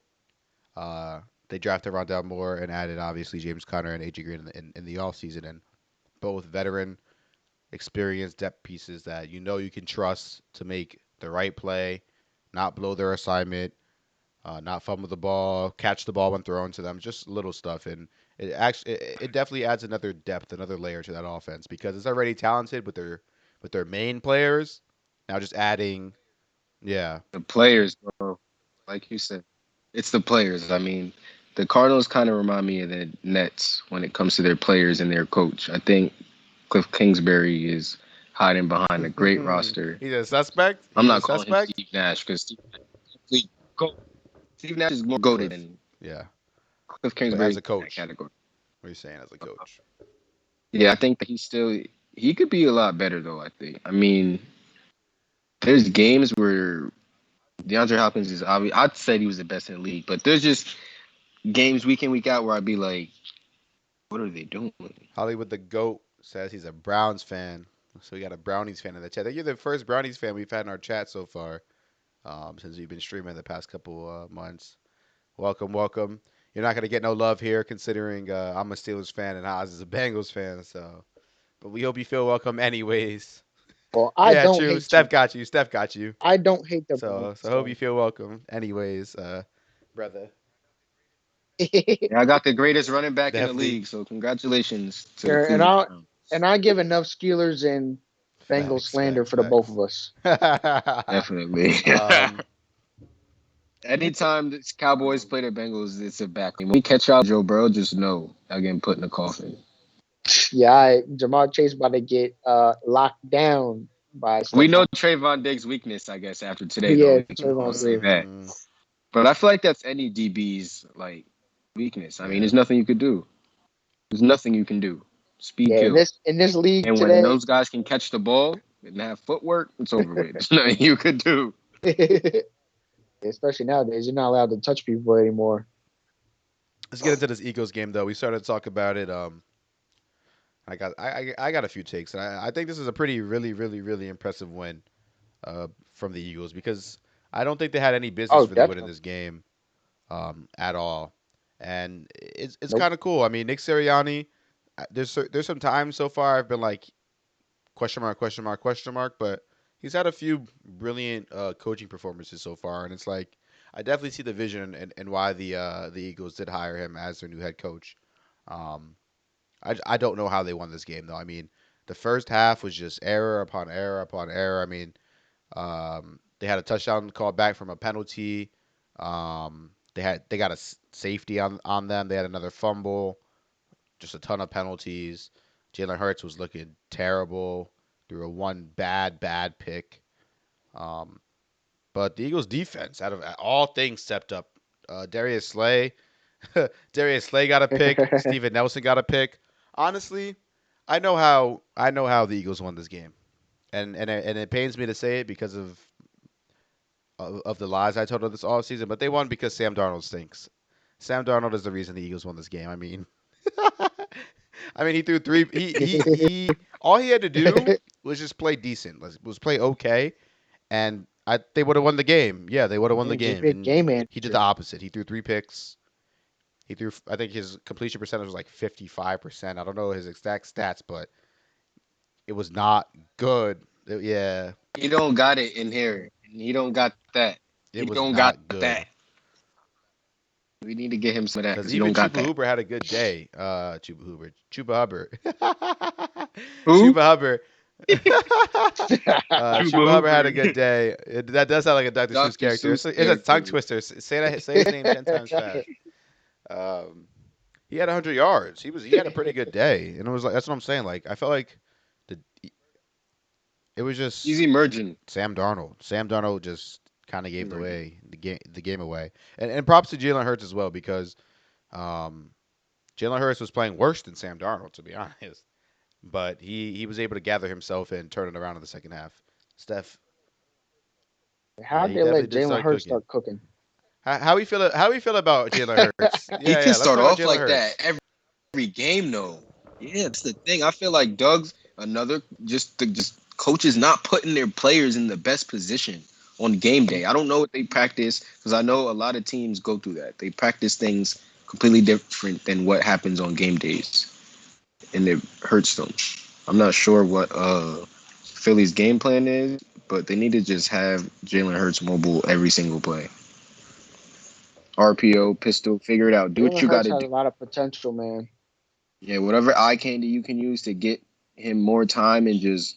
Uh, they drafted Rondell Moore and added obviously James Conner and AJ Green in the offseason, and both veteran, experienced depth pieces that you know you can trust to make the right play, not blow their assignment, not fumble the ball, catch the ball when thrown to them, just little stuff. And it definitely adds another depth, another layer to that offense because it's already talented with their main players. Now just adding, yeah, The players, bro. Like you said, it's the players. I mean, the Cardinals kind of remind me of the Nets when it comes to their players and their coach. I think Cliff Kingsbury is hiding behind a great roster. he's a suspect. I'm He's a not calling him suspect. Steve Nash because Steve Nash is more goaded Cliff, than yeah, Cliff but Kingsbury as a in that coach, category. what are you saying as a coach? Yeah, I think that he could be a lot better though. I think. I mean, there's games where DeAndre Hopkins is obvious. I'd say he was the best in the league, but there's just games week in week out where I'd be like, what are they doing? Hollywood the Goat says he's a Browns fan. So we got a Brownies fan in the chat. I think you're the first Brownies fan we've had in our chat so far since we've been streaming the past couple months. Welcome, welcome. You're not gonna get no love here, considering I'm a Steelers fan and Haas is a Bengals fan. So, but we hope you feel welcome anyways. Well, I Yeah, don't true. hate Steph you. got you. Steph got you. I don't hate the So Browns. I hope you So. feel welcome anyways, brother. Yeah, I got the greatest running back in the Definitely league, so congratulations to the Sure, and Cleveland I Browns. and I give enough Steelers and Bengals facts, slander facts, for the both facts. of us. Definitely. um, Anytime the Cowboys play the Bengals, it's a back. When we catch out Joe Burrow, just know I getting put in the coffin. Yeah, Jamar Chase about to get locked down by We Stephon. know Trayvon Diggs' weakness, I guess, after today, though. Yeah, We can all Trayvon's say good. that. mm-hmm. But I feel like that's any DB's like weakness. I mean, Yeah. there's nothing you could do. There's nothing you can do. Speed Yeah, kills. in this league And when today, those guys can catch the ball and have footwork, it's over with. There's nothing you could do. especially nowadays, you're not allowed to touch people anymore. Let's get into this Eagles game though. We started to talk about it. I got a few takes, and I think this is a pretty really impressive win from the Eagles because I don't think they had any business Oh, really winning definitely. this game at all, and it's Nope. kind of cool. I mean, Nick Sirianni. There's some times so far I've been like question mark question mark question mark, but he's had a few brilliant coaching performances so far, and it's like I definitely see the vision and why the Eagles did hire him as their new head coach. Um, I don't know how they won this game though. I mean, the first half was just error upon error upon error. I mean, they had a touchdown called back from a penalty. They got a safety on them. They had another fumble. Just a ton of penalties. Jalen Hurts was looking terrible. Threw a one bad pick. Um, but the Eagles defense, out of all things, stepped up. Darius Slay, Darius Slay got a pick. Steven Nelson got a pick. Honestly, I know how the Eagles won this game, and it pains me to say it because of of the lies I told her this all season, but they won because Sam Darnold stinks. Sam Darnold is the reason the Eagles won this game. I mean, I mean, he threw three. He all he had to do was just play decent. Was play okay, and they would have won the game. Yeah, they would have won the Man, just game. be a And game he did the manager. opposite. He threw 3 picks. He threw. I think his completion percentage was like 55%. I don't know his exact stats, but it was not good. Yeah, He don't got it in here. He don't got that. He it was don't got not that. good. We need to get him some of that Because because he even don't got Chuba that. Huber had a good day. Chuba Hubbard. Who? Chuba Hubbard. Chuba Chuba Hubbard had Hooper. a good day. That does sound like a Dr. Seuss Dr. character. Seuss It's a tongue character. twister. Say that. Say his name 10 times fast. Um, he had 100 yards. He had a pretty good day, and it was like that's what I'm saying. Like I felt like the it was He's just emerging. Sam Darnold. Sam Darnold just kind of gave Emerging. the game away, and props to Jalen Hurts as well because um, Jalen Hurts was playing worse than Sam Darnold to be honest, but he was able to gather himself and turn it around in the second half. Steph, yeah, How'd he they definitely let did Jalen start Hurts cooking. start cooking? How we feel? How we feel about Jalen Hurts? He Yeah, can yeah. Let's start talk about off Jalen like that Hurts. every game though. Yeah, that's the thing. I feel like Doug's another just coaches not putting their players in the best position on game day. I don't know what they practice because I know a lot of teams go through that. They practice things completely different than what happens on game days, and it hurts them. I'm not sure what Philly's game plan is, but they need to just have Jalen Hurts mobile every single play. RPO, pistol, figure it out. Do what Jalen you got Hurts to has do. a lot of potential, man. Yeah, whatever eye candy you can use to get him more time and just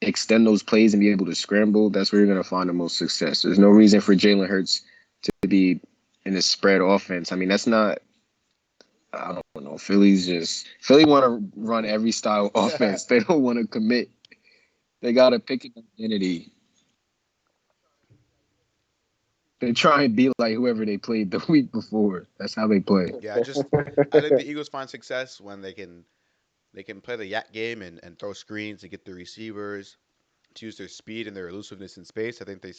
extend those plays and be able to scramble, that's where you're going to find the most success. There's no reason for Jalen Hurts to be in a spread offense. I mean, that's not, I don't know. Philly want to run every style offense. They don't want to commit. They got to pick an identity. They try and be like whoever they played the week before. That's how they play. Yeah, I think the Eagles find success when they can play the yak game and throw screens to get the receivers to use their speed and their elusiveness in space. I think they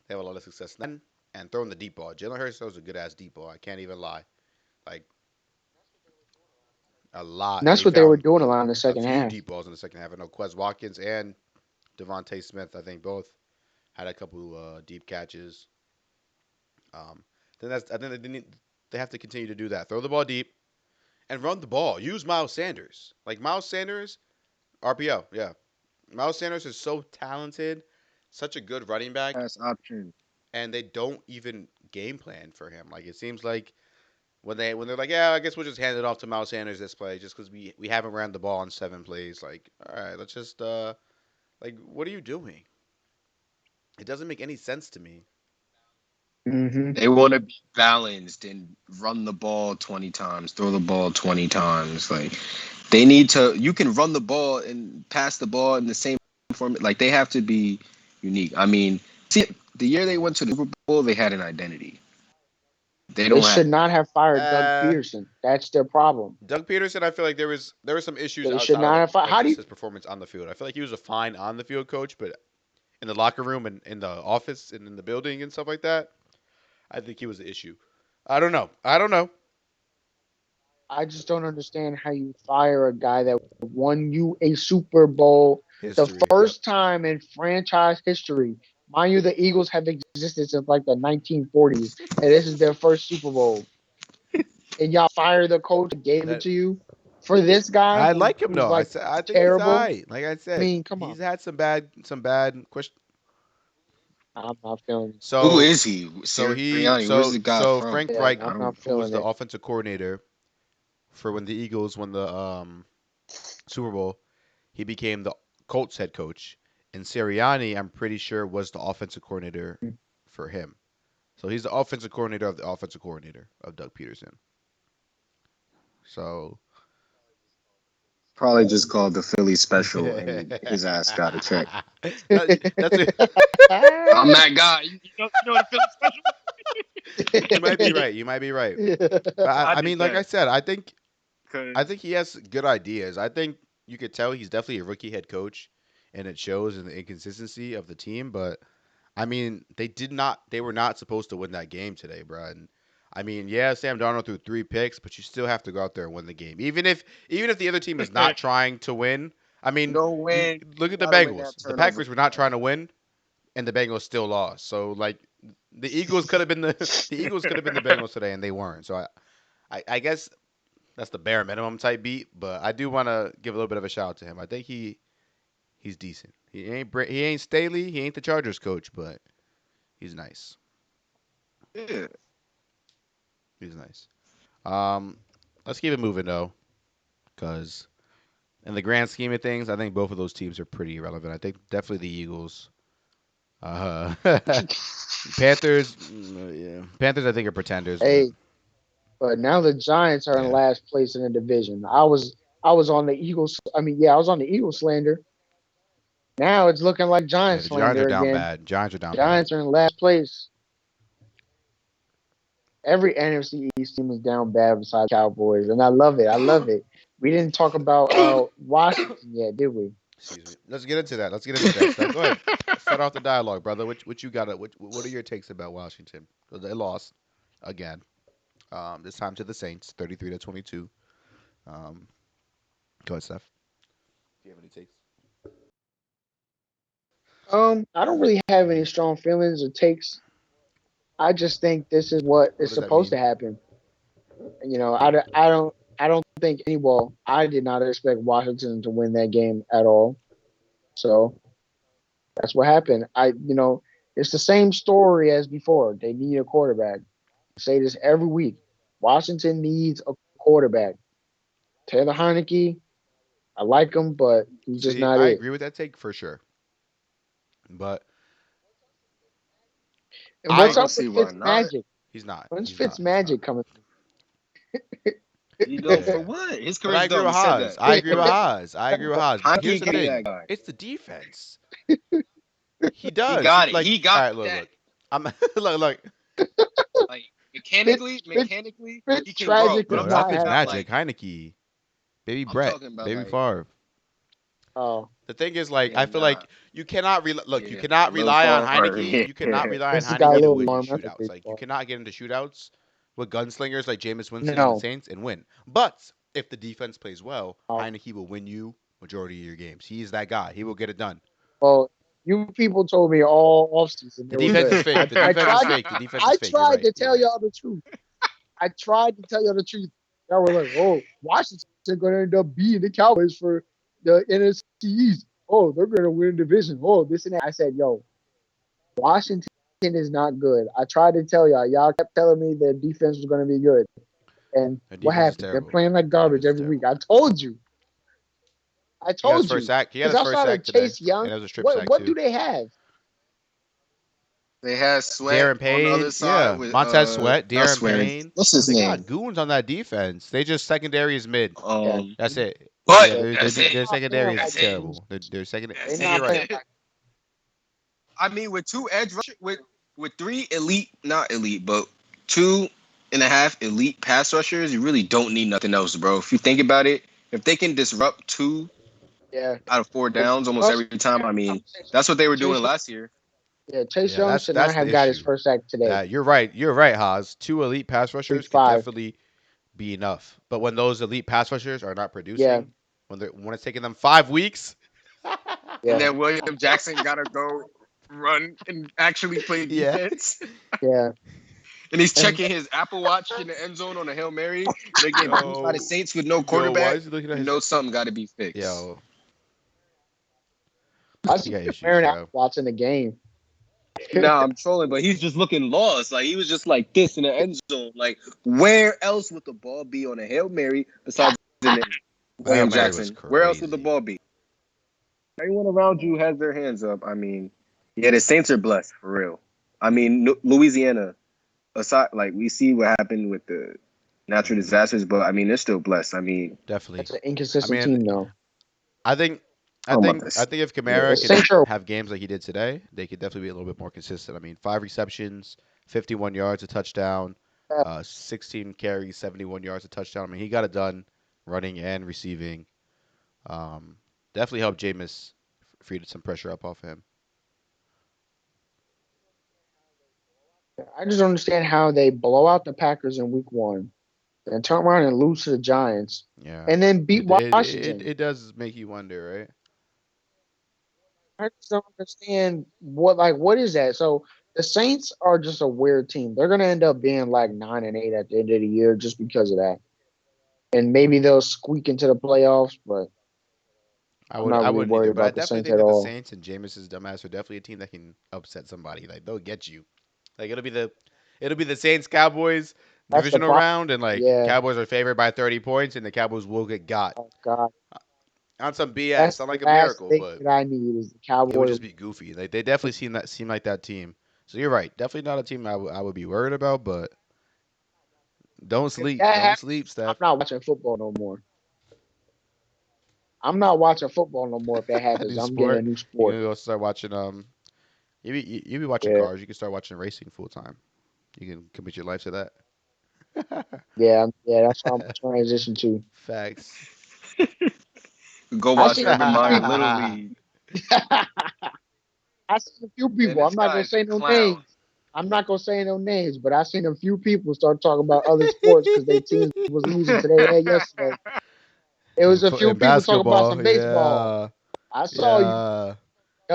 have a lot of success in that. And throwing the deep ball. Jalen Hurts throws a good ass deep ball. I can't even lie. Like a lot. And that's They what they were found doing a lot in the a second few half. deep balls in the second half. I know Quez Watkins and Devontae Smith. I think both had a couple deep catches. Um, I think they have to continue to do that. Throw the ball deep and run the ball. Use Miles Sanders. Like Miles Sanders, RPO. Yeah, Miles Sanders is so talented, such a good running back, Pass option. and they don't even game plan for him. Like it seems like when they're like, yeah, I guess we'll just hand it off to Miles Sanders this play, just because we haven't ran the ball in 7 plays. Like, all right, let's just like, what are you doing? It doesn't make any sense to me. Hmm. They want to be balanced and run the ball 20 times, throw the ball 20 times. Like they need to. You can run the ball and pass the ball in the same format. Like they have to be unique. I mean, see, the year they went to the Super Bowl, they had an identity. They They don't should have. not have fired Doug Uh, Peterson. That's their problem. Doug Peterson, I feel like there were some issues They should outside of not have fired. How do just you? his performance on the field. I feel like he was a fine on the field coach, but in the locker room and in the office and in the building and stuff like that, I think he was the issue. I don't know. I don't know. I just don't understand how you fire a guy that won you a Super Bowl the History. Yep. first time in franchise history. Mind you, the Eagles have existed since like the 1940s, and this is their first Super Bowl. And y'all fire the coach that gave it That to you for this guy I like him who's though. like I think he's terrible. alright. Like I I said, mean, come he's on. had some bad question. I'm not feeling it. Who So is he? Sirianni. Where's the guy from? Frank Yeah, Reich, I I'm don't. not who was feeling the it. offensive coordinator for when the Eagles won the Super Bowl, he became the Colts head coach, and Sirianni, I'm pretty sure, was the offensive coordinator for him. So he's the offensive coordinator of the offensive coordinator of Doug Peterson. So Probably just called the Philly special, and his ass got a check. that's it. I'm that guy. You know the Philly special? You might be right. You might be right. But I I did mean, like I that said, I because think he has good ideas. I think you could tell he's definitely a rookie head coach, and it shows in the inconsistency of the team. But I mean, they did not. They were not supposed to win that game today, bro. And I mean, yeah, Sam Darnold threw 3 picks, but you still have to go out there and win the game, even if the other team is not trying to win. I You mean, don't win. look You at the gotta win that Bengals. The turnover Packers were not trying time. to win, and the Bengals still lost. So like, the Eagles could have been the Eagles could have been the Bengals today, and they weren't. So I guess that's the bare minimum type beat. But I do want to give a little bit of a shout out to him. I think he's decent. He ain't Staley. He ain't the Chargers coach, but he's nice. Yeah. He's nice. Um, let's keep it moving though, because in the grand scheme of things, I think both of those teams are pretty irrelevant. I think definitely the Eagles. Uh, Panthers. Yeah. Panthers, I think are pretenders, but Hey, but now the Giants are in yeah, last place in the division. I was on the Eagles. I mean, yeah, I was on the Eagles slander. Now it's looking like yeah. Giants The Giants are slander down again. bad. Giants are down bad. Giants are in last place. Every NFC East team is down bad besides Cowboys, and I love it. I love it. We didn't talk about Washington yet, did we? Excuse me. Let's get into that. Let's get into that. Steph, go ahead. Start off the dialogue, brother. What you got? What are your takes about Washington? 'Cause they lost again. This time to the Saints, 33-22. Um, go ahead, Steph. Do you have any takes? I don't really have any strong feelings or takes. I just think this is what What is does that supposed mean? to happen. I don't think any. Well, I did not expect Washington to win that game at all. So that's what happened. It's the same story as before. They need a quarterback. I say this every week. Washington needs a quarterback. Taylor Heineke, I like him, but he's just See, not I it. agree with that take for sure. But And I what's I don't up with see why Fitz not. Magic? he's not. When's He's Fitz not. He's not. Magic coming? You know, for Yeah. what? His But I career's agree done. with We said Haas. that. I agree with Haas. I agree with Haas. But here's Heineke the can be thing. that guy. It's the defense. He He does. He got it. like. He All got right. Look. that. Look. I'm look. Like Fitz, mechanically, he Fitz can grow. Tragic But does No, I'm not not talking Fitz have about that. Magic. like Heineke. Baby I'm Brett. talking about Baby like Favre. Oh, The thing is, like, yeah, I feel nah, like you cannot look. You yeah, a cannot little rely on far. Heineke. You cannot Yeah, rely on this has got a Heineke to little win you alarm. That's a shootouts. big Like, you part. cannot get into shootouts with gunslingers like Jameis Winston and the No. Saints and win. But if the defense plays well, Oh, Heineke will win you majority of your games. He's that guy. He will get it done. well, you people told me all offseason The it was defense good. is fake. I, The I defense is tried fake. The defense is I fake. You're tried right. to You're tell right. y'all the truth. I tried to tell y'all the truth. Y'all were like, "Oh, Washington going to end up beating the Cowboys for the NFC East. Oh, they're going to win the division. Oh, this and that." I said, "Yo, Washington is not good." I tried to tell y'all. Y'all kept telling me the defense was going to be good, and The what defense is happened? They're terrible. playing like The defense garbage is every week. terrible. I told you. I He got his told first you. sack. He got Because his first outside sack of today, Chase Young, and it was a strip what sack what do too. they have? they had Sweat Darren on the other Payne, side yeah, with Montez Sweat, not Darren swearing. Payne. What's his They got name? goons on that defense. They just secondary is mid. Yeah, That's it. But Yeah, yeah. that's it. their Not playing secondary is like That's it. terrible. Their second. they're That's And you're not right. playing it. like I mean, with two edge rusher, with three elite, not elite, but two and a half elite pass rushers, you really don't need nothing else, bro. If you think about it, if they can disrupt two yeah. out of four Because downs almost plus every time, I mean, conversation. that's what they were doing Chase last year. Chase Yeah, Young should not that's the have got his issue. first sack today. That you're right. You're right, Haas. Two elite pass Week rushers could 5. definitely be enough. But when those elite pass rushers are not Yeah, producing, when it's taking them 5 weeks, And yeah, then William Jackson got to go run and actually play yeah. defense. yeah. And he's And checking his Apple Watch in the end zone on a Hail Mary. And they're getting beat by the Yo, Saints with no yo, why quarterback. is he looking at You his? know something got to be fixed. Yo, I he see got issues, wearing Apple bro. Watch in the game. Nah, I'm trolling, but he's just looking lost. Like he was just like this in the end zone. Like where else would the ball be on a Hail Mary besides in the The Hail William Mary was Jackson? Where else would the crazy. ball be? Everyone around you has their hands up. I mean, yeah, the Saints are blessed for real. I mean, Louisiana, aside, like we see what happened with the natural Hmm. disasters, but I mean, they're still blessed. I mean, Definitely. That's an I inconsistent mean, team, though. I think, I don't know about I this. think if Yeah, Kamara The can Saints are have games like he did today, they could definitely be a little bit more consistent. I mean, 5 receptions, 51 yards, a touchdown, 16 carries, 71 yards, a touchdown. I mean, he got it done, running and receiving. Definitely helped Jameis freed some pressure up off him. I just don't understand how they blow out the Packers in Week 1 and turn around and lose to the Giants, Yeah, and then beat Washington. it does make you wonder, right? I just don't understand what is that. So the Saints are just a weird team. They're gonna end up being like 9-8 at the end of the year just because of that. And maybe they'll squeak into the playoffs, but I'm not I really wouldn't either, worried but I about the definitely Saints think at that the all. Saints and Jameis's dumbass are definitely a team that can upset somebody. Like they'll get you. Like it'll be the Saints Cowboys That's the divisional problem. round, and like Yeah. Cowboys are favored by 30 points, and the Cowboys will get got Oh God. on some BS, That's on the like a last miracle, thing but that I need is the it would Cowboys. just be goofy. Like they definitely seem like that team. So you're right, definitely not a team I would be worried about, but If that don't sleep, happens, I'm Steph. not watching football no more. I'm not watching football no more if that A happens. new I'm getting a sport. new You're sport. gonna go start watching you be watching Yeah. cars. You can start watching racing full time. You can commit your life to that. Yeah, that's what I'm transition to. Facts. Go I watch seen a Urban few Meyer people. Little League. I seen a few Man, people. this I'm not gonna guy's say a no clown. names. I'm not gonna say no names, but I seen a few people start talking about other sports because their teams was losing today and yesterday. It was a few In people talking about basketball, some baseball. yeah, I saw you. yeah.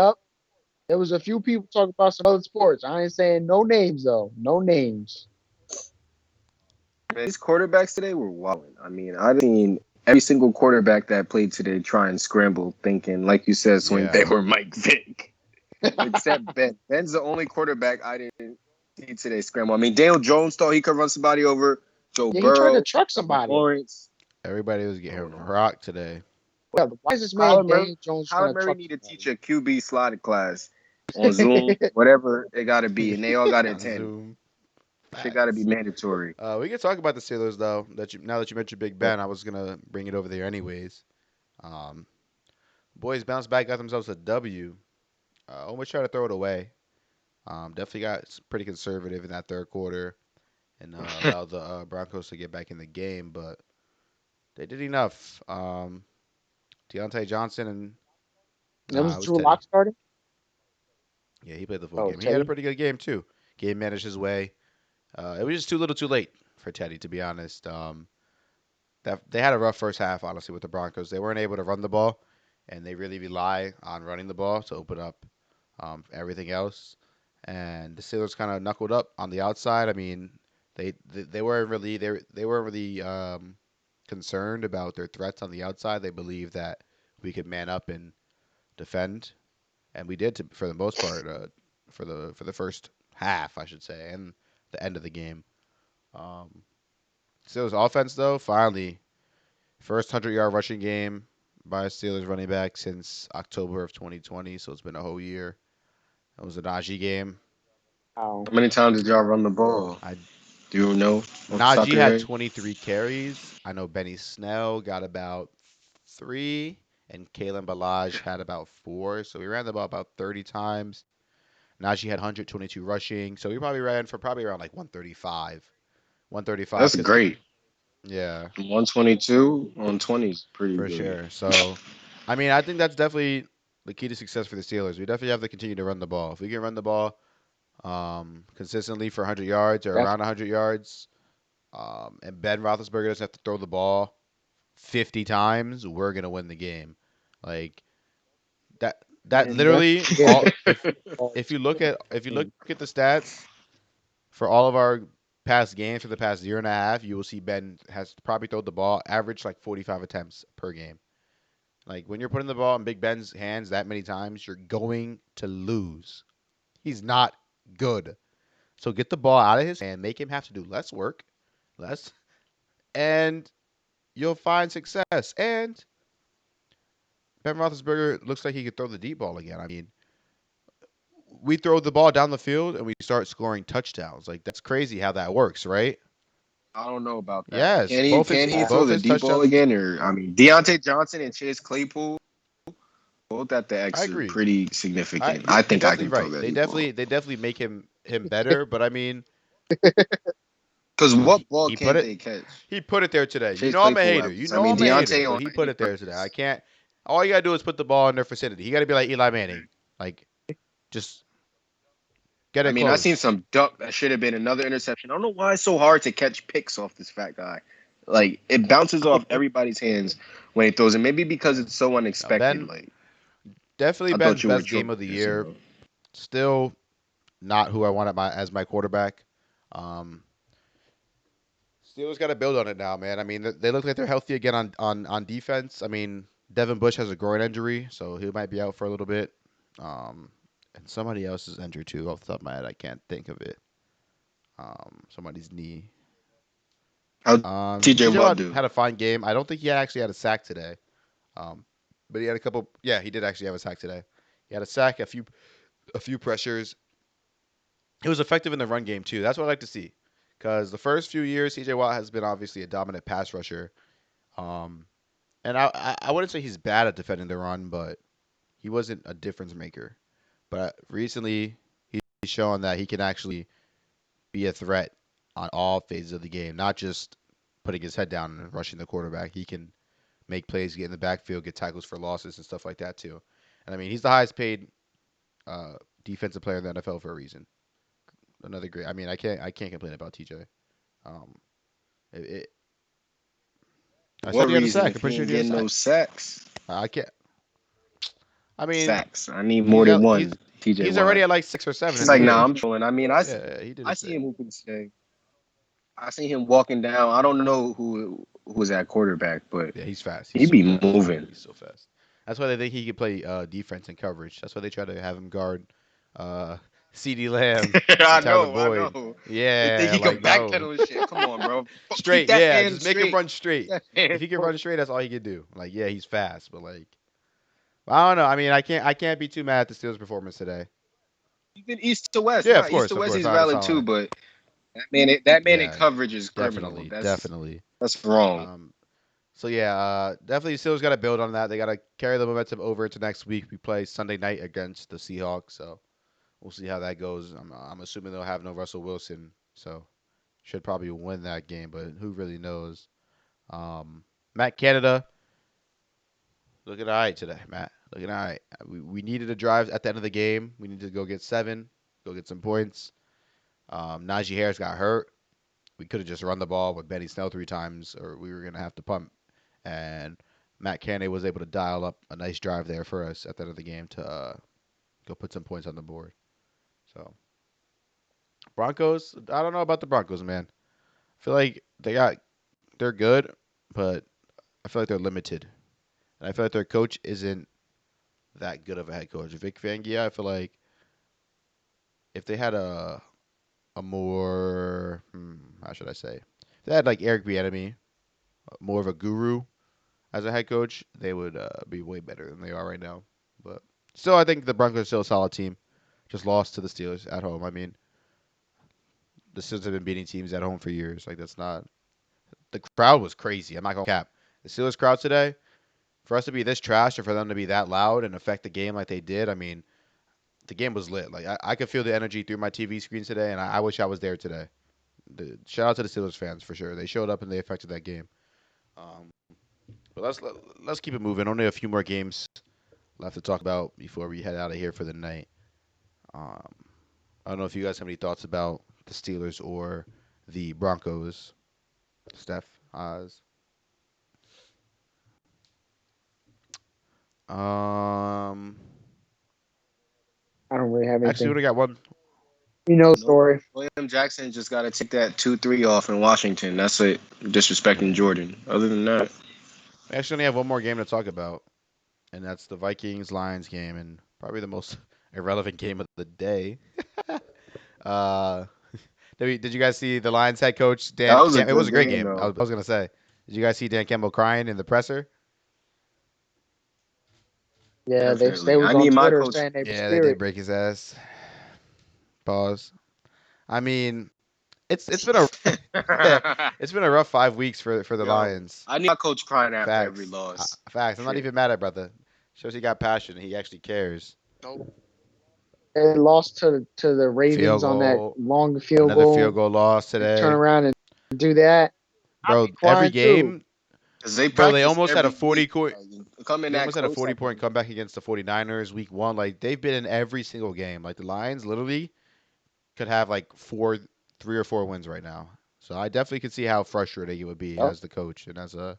Yep. There was a few people talking about some other sports. I ain't saying no names though. No names. Man, these quarterbacks today were wilding. I mean, I've seen every single quarterback that played today try and scramble, thinking, like you said, Swing, they Yeah. were Mike Vick. Except Ben. Ben's the only quarterback I didn't see today scramble. I mean, Daniel Jones thought he could run somebody over. Joe Yeah, he tried to Burrow, truck Trevor somebody. Lawrence. Everybody was I getting don't know. rocked today. Well, why is this man Kyler Murray, Daniel Jones Kyler trying to Murray truck need to teach somebody? a QB slide class on Zoom, whatever it got to be, and they all got to On attend. Zoom. Shit got to be Facts. mandatory. We can talk about the Steelers though. Now that you mentioned Big Ben, I was gonna bring it over there anyways. Um, boys bounced back, got themselves a W. Almost tried to throw it away. Definitely got pretty conservative in that third quarter and allowed the Broncos to get back in the game, but they did enough. Deontay Johnson and That nah, was it was Drew Teddy. Lock starting. Yeah, he played the full Oh, game. He had a Teddy. pretty good game too. Game managed his way. It was just too little, too late for Teddy, to be honest. That they had a rough first half, honestly, with the Broncos. They weren't able to run the ball, and they really rely on running the ball to open up everything else. And the Steelers kind of knuckled up on the outside. I mean, they weren't really they weren't really concerned about their threats on the outside. They believed that we could man up and defend, and we did for the most part for the first half, I should say, and the end of the game. Um, Steelers offense though, finally first 100-yard rushing game by a Steelers running back since October of 2020, so it's been a whole year. It was a Najee game. Oh, How many times did y'all run the ball? I Do you know off the top of Najee your had head? 23 carries. I know Benny Snell got about 3, and Kalen Balaj had about 4. So we ran the ball about 30 times. Najee had 122 rushing, so we probably ran for probably around like 135. 135 That's because great. yeah, 122 on 20 is pretty for good. sure. So I mean, I think that's definitely the key to success for the Steelers. We definitely have to continue to run the ball. If we can run the ball consistently for 100 yards or that's around 100 yards, and Ben Roethlisberger doesn't have to throw the ball 50 times, we're gonna win the game. Like that and Ben. literally Yeah, all Ben. if you look at the stats for all of our past games for the past year and a half, you will see Ben has probably thrown the ball average like 45 attempts per game. Like when you're putting the ball in Big Ben's hands that many times, you're going to lose. He's not good. So get the ball out of his hand, make him have to do less work, less, and you'll find success. And Ben Roethlisberger looks like he could throw the deep ball again. I mean, we throw the ball down the field and we start scoring touchdowns. Like that's crazy how that works, right? I don't know about that. Yes, Can he can he throw both the his deep ball touchdowns. again? Or I mean, Deontay Johnson and Chase Claypool both at the I X are agree. pretty significant. I You're think I definitely can throw right. that deep ball. They definitely make him better. But I mean, Because what ball he put can't it they catch? he put it there today. You Chase know I'm a Claypool hater. You levels. I know mean, I'm a hater, Deontay but on he put any it there today. I purpose. can't. All you gotta do is put the ball in their vicinity. He got to be like Eli Manning, like just Get I it mean, I seen close. some duck that should have been another interception. I don't know why it's so hard to catch picks off this fat guy. Like it bounces off everybody's hands when he throws it. Maybe because it's so Now, unexpected. Ben, Like definitely I Ben's thought you were best game of trolling the this, year. bro. Still not who I want as my quarterback. Um, Steelers got to build on it now, man. I mean, they look like they're healthy again on defense. I mean, Devin Bush has a groin injury, so he might be out for a little bit. Um, and somebody else is injured too. Off the top of my head, I can't think of it. Somebody's knee. How TJ TJ Watt Watt do? had a fine game. I don't think he actually had a sack today. Um, but he had a couple. Yeah, he did actually have a sack today. He had a sack, a few pressures. He was effective in the run game too. That's what I like to see. Because the first few years, TJ Watt has been obviously a dominant pass rusher. Um, and I wouldn't say he's bad at defending the run, but he wasn't a difference maker. But recently, he's shown that he can actually be a threat on all phases of the game, not just putting his head down and rushing the quarterback. He can make plays, get in the backfield, get tackles for losses and stuff like that too. And I mean, he's the highest paid uh, defensive player in the NFL for a reason. Another great. I mean, I can't complain about TJ. Um, it, it, I What said he had a reason sack. I'm if he pretty sure ain't he had a getting sack. no sacks? I can't. I mean, Sacks. I need more he's than at, he's one. TJ he's already Watt. at like 6 or 7 He's in the like, nah, year. I'm trolling. I mean, Yeah, he did I his see thing. him hooping today. I see him walking down. I don't know who was at quarterback, but Yeah, he's fast. He's he so be fast. moving. He's so fast. That's why they think he could play defense and coverage. That's why they try to have him guard uh, C.D. Lamb and Tyler I Boyd. know. They think Yeah, he like could no. backpedal and shit. Come on, bro. Keep Straight, that yeah. man Just make him straight. run Keep straight. that If man he can run focused. straight, that's all he can do. Like, yeah, he's fast, but like, I don't know. I mean, I can't be too mad at the Steelers' performance today. Even East to West. Yeah, Nah, of East course, to of West course. is All right, that's valid all I. too, but that man in Yeah, coverage is criminal. definitely, That's definitely. that's wrong. So yeah, definitely Steelers got to build on that. They got to carry the momentum over into next week. We play Sunday night against the Seahawks, so we'll see how that goes. I'm assuming they'll have no Russell Wilson, so should probably win that game, but who really knows? Matt Canada looking all right today, Matt. Looking all right. We needed a drive at the end of the game. We needed to go get 7, go get some points. Najee Harris got hurt. We could have just run the ball with Benny Snell 3 times, or we were gonna have to punt. And Matt Canada was able to dial up a nice drive there for us at the end of the game to go put some points on the board. So Broncos, I don't know about the Broncos, man. I feel like they're good, but I feel like they're limited, and I feel like their coach isn't that good of a head coach. Vic Fangio, I feel like if they had a more how should I say, if they had like Eric Bieniemy, more of a guru as a head coach, they would be way better than they are right now. But still, I think the Broncos are still a solid team. Just lost to the Steelers at home. I mean, the Steelers have been beating teams at home for years. Like that's not. The crowd was crazy. I'm not gonna cap. The Steelers crowd today, for us to be this trash or for them to be that loud and affect the game like they did, I mean, the game was lit. Like I could feel the energy through my TV screen today, and I wish I was there today. Shout out to the Steelers fans for sure. They showed up and they affected that game. Um, but let's keep it moving. Only a few more games left to talk about before we head out of here for the night. Um, I don't know if you guys have any thoughts about the Steelers or the Broncos. Steph, Oz. Um, I don't really have actually, we anything. only got one. You know the No, story. William Jackson just got to take that 2-3 off in Washington. That's it. Disrespecting Yeah, Jordan. Other than that, we actually only have one more game to talk about, and that's the Vikings Lions game, and probably the most irrelevant game of the day. uh, did you guys see the Lions head coach that Dan? was a It was good a great game game. I though. was, I was gonna say, did you guys see Dan Campbell crying in the presser? Yeah, they Definitely. was I on need my Twitter coach. saying they Yeah, they spirit. did break his ass. Pause. I mean, it's been a it's been a rough 5 weeks for the Yo, Lions. I need my coach crying after every Facts. loss. Facts. I'm not Shit. even mad at brother. Shows he got passion. He actually cares. They lost to the Field Ravens on that goal. long field Another field goal. goal loss You turn today. around and do that. I'd Bro, be every crying too. game, Cause they bro, they practice almost had a every 40 week. point Like, coming they that almost had a close, 40 I point think. comeback against the 49ers week 1. Like they've been in every single game. Like the Lions literally could have like 3 or 4 wins right now. So I definitely could see how frustrating it would be Yep. as the coach and as a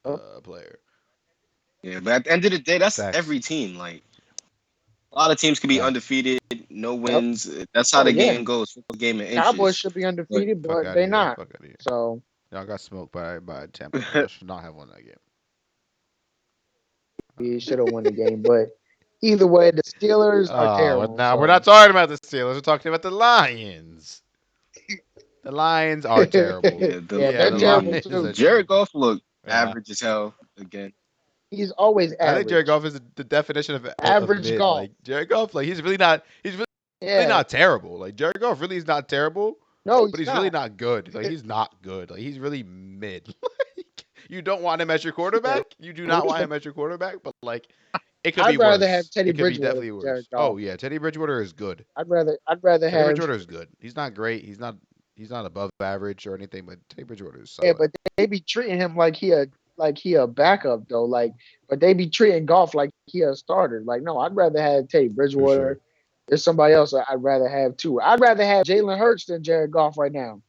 Yep. player. Yeah, but at the end of the day, that's Facts. every team. Like a lot of teams could be Facts. undefeated, no Yep. wins. That's how Oh the yeah. game goes. Football game in Cowboys inches. should be But undefeated, Fuck but out of they here. not. Fuck out of here. So Y'all got smoked by Tampa. Y'all should not have won that game. we should have won the game. But either way, the Steelers are Oh, well, terrible. now we're So not talking about the Steelers. We're talking about the Lions. The Lions are terrible. yeah, yeah, Yeah, they're the terrible Lions too. are Jared terrible. Goff looked Yeah. average as hell again. He's always I think Jared average. Goff is the definition of Average mid. golf. Like Jared Goff, like he's really not. He's really Yeah. not terrible. Like Jared Goff really is not terrible, No, but he's he's really not. not good. Like he's not good. Like he's really mid. Like, you don't want him as your Yeah. quarterback. You do not want him as your quarterback. But like, it could be I'd rather have worse. Teddy It could be Bridgewater definitely than Jared worse. Oh Goff. yeah, Teddy Bridgewater is good. I'd rather Teddy have Bridgewater is good. He's not great. He's not above average or anything. But Teddy Bridgewater is yeah, solid but they be treating him like he a backup though. Like, but they be treating Goff like he a starter. Like, no, I'd rather have Teddy for sure. Bridgewater. There's somebody else I'd rather have too. I'd rather have Jalen Hurts than Jared Goff right now.